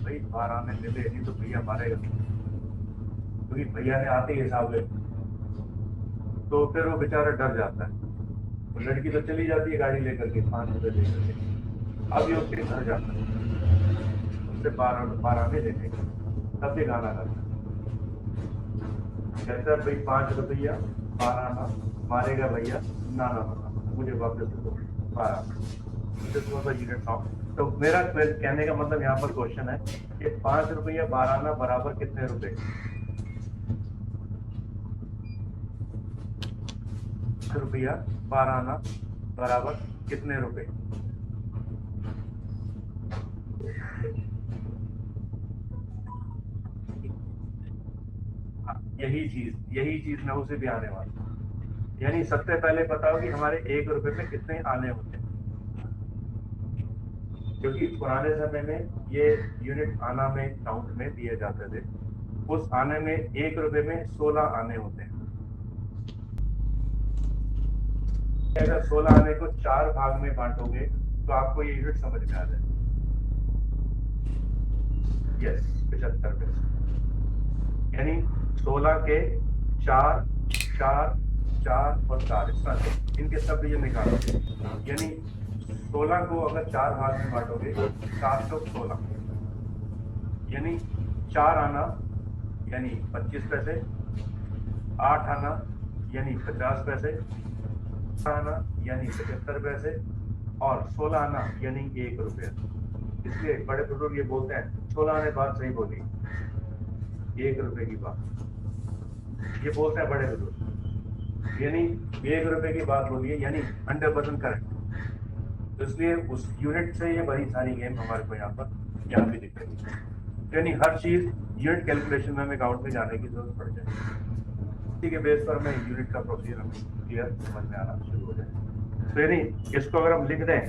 भाई 12 में मिले नहीं तो भैया मारेगा, क्योंकि भैया ने आते ही हिसाब ले, तो फिर वो बेचारा डर जाता है। तो लड़की तो चली जाती है गाड़ी लेकर के 5 रुपए लेकर के, अब ये उसके घर जाता है, उससे 12 में लेने तब भी गाना गाता है, कहता है भाई 5 रुपया 12 आना मारेगा भैया, ना ना ना मुझे वापस दे दो 12 यूनिट सॉन्ग। तो मेरा कहने का मतलब यहाँ पर क्वेश्चन है कि 5 रुपया 12 आना बराबर कितने रुपए, रुपया 12 आना बराबर कितने रुपए। यही चीज नहू से भी आने वाली, यानी सबसे पहले बताओ कि हमारे 1 रुपए में कितने आने होते हैं, क्योंकि पुराने समय में ये यूनिट आना में काउंट में दिए जाते थे। उस आने में 1 रुपए में 16 आने होते हैं। अगर 16 आने को 4 भाग में बांटोगे तो आपको ये यूनिट समझ में आ जाए। यस 75 पैसे, यानी 16 के 4 4 4 और 4 इस तरह से इनके सब डिवीजन निकालो, यानी 16 को अगर 4 भाग में बांटोगे 716, यानी 4 आना यानी 25 पैसे, 8 आना यानी 50 पैसे, आना यानी 75 पैसे और 16 आना यानी 1 रुपया। इसलिए बड़े बुजुर्ग ये बोलते हैं 16 आने बात सही बोली, 1 रुपए की बात ये बोलते हैं बड़े बुजुर्ग, यानी 1 रुपए की बात बोली है, यानी 100% करेक्ट। तो इसलिए उस यूनिट से ये बड़ी सारी गेम हमारे को यहाँ भी दिख रही है, यानी हर चीज यूनिट कैलकुलेशन में हमें अकाउंट में जाने की जरूरत पड़ जाए, इसी के बेस पर हमें यूनिट का प्रोसीजर हमें क्लियर समझ में आना शुरू हो जाए। तो यानी इसको अगर हम लिख दें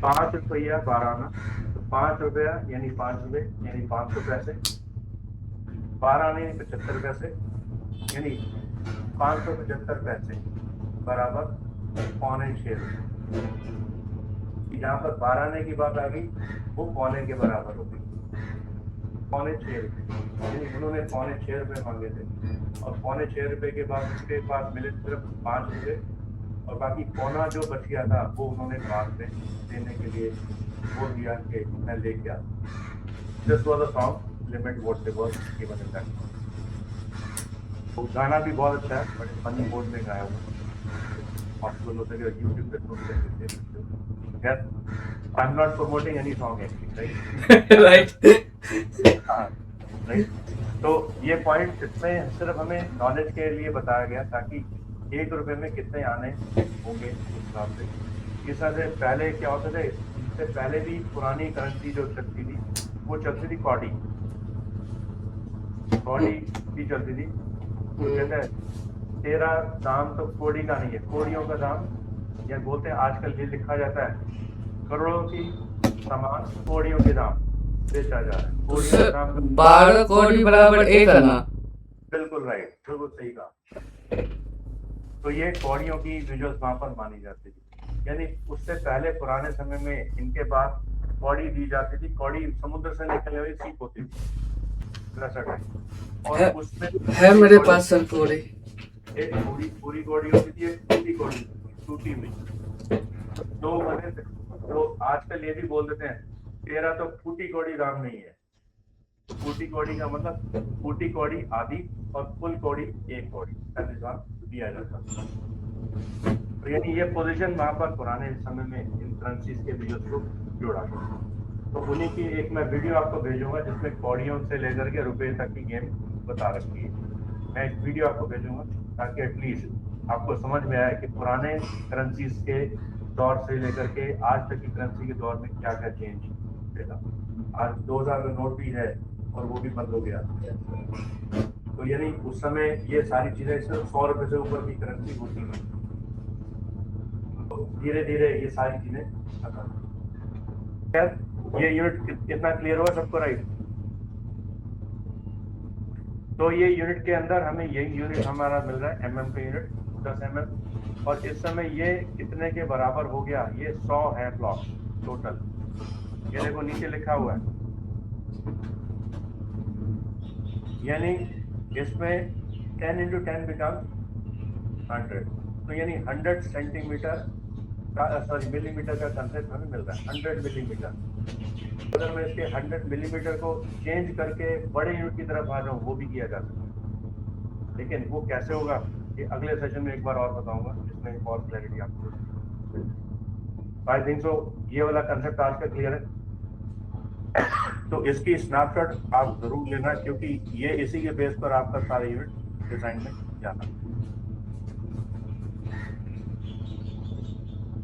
5 रुपया 12 आना, तो 5 रुपया यानी 5 रुपए यानी 500 पैसे, 12 आने यानी 75 पैसे, यानी 575 पैसे बराबर 5.25 रुपये। यहाँ पर 12 आने की बात आ गई, वो पौने के बराबर होगी, 5.25 रुपये, यानी उन्होंने 5.25 रुपये मांगे थे और 5.25 रुपये के बाद उसके पास मिले सिर्फ 5 रुपये और बाकी पौना जो बच गया था वो उन्होंने बाद में देने के लिए बोल दिया कि मैं लेके आ। This was a song limit what they was given in that. तो गाना भी बहुत अच्छा है, बड़े फनी मोड में गाया हुआ, पॉसिबल होता है कि यूट्यूब पे सुन सकते हैं। खैर I am not promoting any song actually, right right. तो ये पॉइंट इसमें सिर्फ हमें नॉलेज के लिए बताया गया ताकि 1 रुपए में कितने आने होंगे उस हिसाब से। इस तरह से पहले क्या होता था, इससे पहले भी पुरानी करेंसी जो चलती थी वो चलती थी कौड़ी भी चलती थी। तो कहते हैं तेरा दाम तो कौड़ी का नहीं है, कौड़ियों का दाम, या बोलते हैं आजकल ये लिखा जाता है करोड़ों की सामान कौड़ियों के दाम बेचा जा रहा है। कौड़ियों का दाम 12 कौड़ी बराबर 1 आना। बिल्कुल राइट, बिल्कुल सही कहा। तो ये कौड़ियों की विजुअल्स वहां पर मानी जाती थी, यानी उससे पहले पुराने समय में इनके पास कौड़ी दी जाती थी। कौड़ी समुद्र से निकलने वाली सीप होती थी और उसमें है मेरे पास सर कौड़ी। एक पूरी कौड़ी होती थी, एक टूटी कौड़ी टूटी हुई। दो बने थे, तो आजकल ये भी बोल देते हैं तेरा तो फूटी कौड़ी दाम नहीं है। फूटी कौड़ी का मतलब फूटी कौड़ी आधी और फुल कौड़ी 1 कौड़ी का निजाम दिया जाता है। तो यानी ये पोजीशन वहां पर पुराने समय में इन करेंसीज के विजुअल्स को जोड़ा गया। तो उन्हीं की एक मैं वीडियो आपको भेजूंगा जिसमें कौड़ियों से लेकर के रुपए तक की गेम बता रखी है। मैं एक वीडियो आपको भेजूंगा ताकि एटलीस्ट आपको समझ में आए कि पुराने करेंसीज के दौर से लेकर के आज तक की करेंसी के दौर में क्या क्या चेंज देगा। आज 2000 का नोट भी है और वो भी बंद हो गया। तो यानी उस समय ये सारी चीजें सिर्फ 100 रुपए से ऊपर की करेंसी होती है। तो धीरे धीरे ये सारी चीजें खत्म। खैर ये यूनिट कितना क्लियर हुआ सबको, राइट? तो ये यूनिट के अंदर हमें यही यूनिट हमारा मिल रहा है, mm का यूनिट 10 mm, और इस समय ये कितने के बराबर हो गया? ये 100 है ब्लॉक टोटल। ये देखो नीचे लिखा हुआ है, यानी इसमें 10 into 10 becomes 100। तो यानी 100 सेंटीमीटर का, सॉरी मिलीमीटर का कंसेप्ट हमें मिल रहा है, 100 मिलीमीटर। अगर मैं इसके 100 मिलीमीटर को चेंज करके बड़े यूनिट की तरफ आ जाऊं, वो भी किया जा सकता है, लेकिन वो कैसे होगा ये अगले सेशन में एक बार और बताऊंगा, जिसमें और क्लैरिटी आपको। आई थिंक सो ये वाला कंसेप्ट आज का क्लियर है। तो इसकी स्नैपशॉट आप जरूर लेना, क्योंकि ये इसी के बेस पर आपका सारा यूनिट डिजाइन में जाना।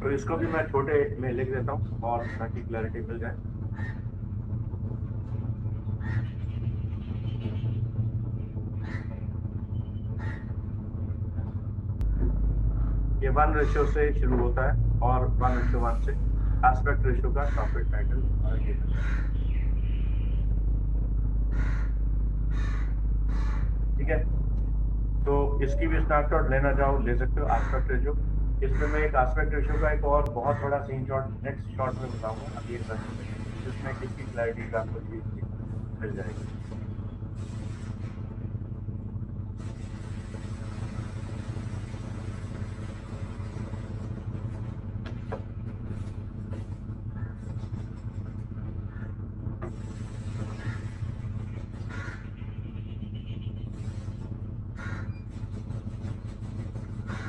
तो इसको भी मैं छोटे में लिख देता हूँ और ताकि क्लैरिटी मिल जाए। ये 1:1 से शुरू होता है और 1:1 से एस्पेक्ट रेशियो का टॉपिक टाइटल ये है। ठीक है, तो इसकी भी स्नैपशॉट लेना चाहो ले सकते हो, एस्पेक्ट रेशियो। इसमें मैं एक एस्पेक्ट रेशियो का एक और बहुत बड़ा सीन शॉट नेक्स्ट शॉट में बताऊंगा, अभी एक जिसमें किसकी क्लैरिटी का आपको मिल जाएगी।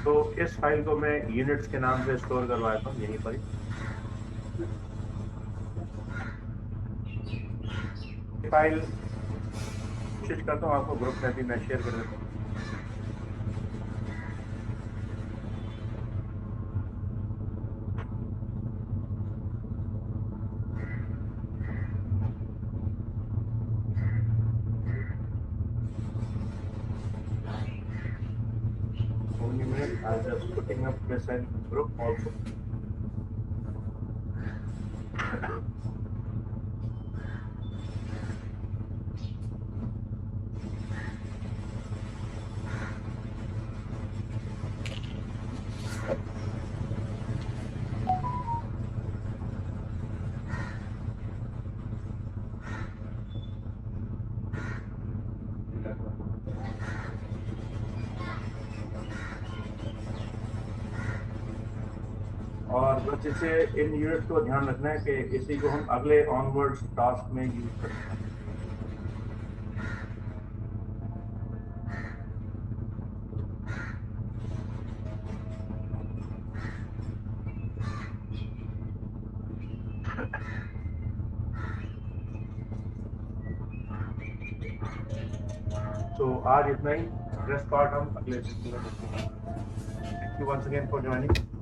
तो इस फाइल को मैं यूनिट्स के नाम से स्टोर करवाता हूँ यहीं पर ही। फाइल कोशिश करता हूँ आपको ग्रुप में भी मैं शेयर कर देता हूँ। Only minute, I'll just putting up this in group also. और बस इसे इन यूनिट्स को ध्यान रखना है कि इसी को हम अगले ऑनवर्ड्स टास्क में यूज करते हैं। तो आज इतना ही, रेस्ट पार्ट हम अगले सेशन में देखते हैं। Thank you once again for joining.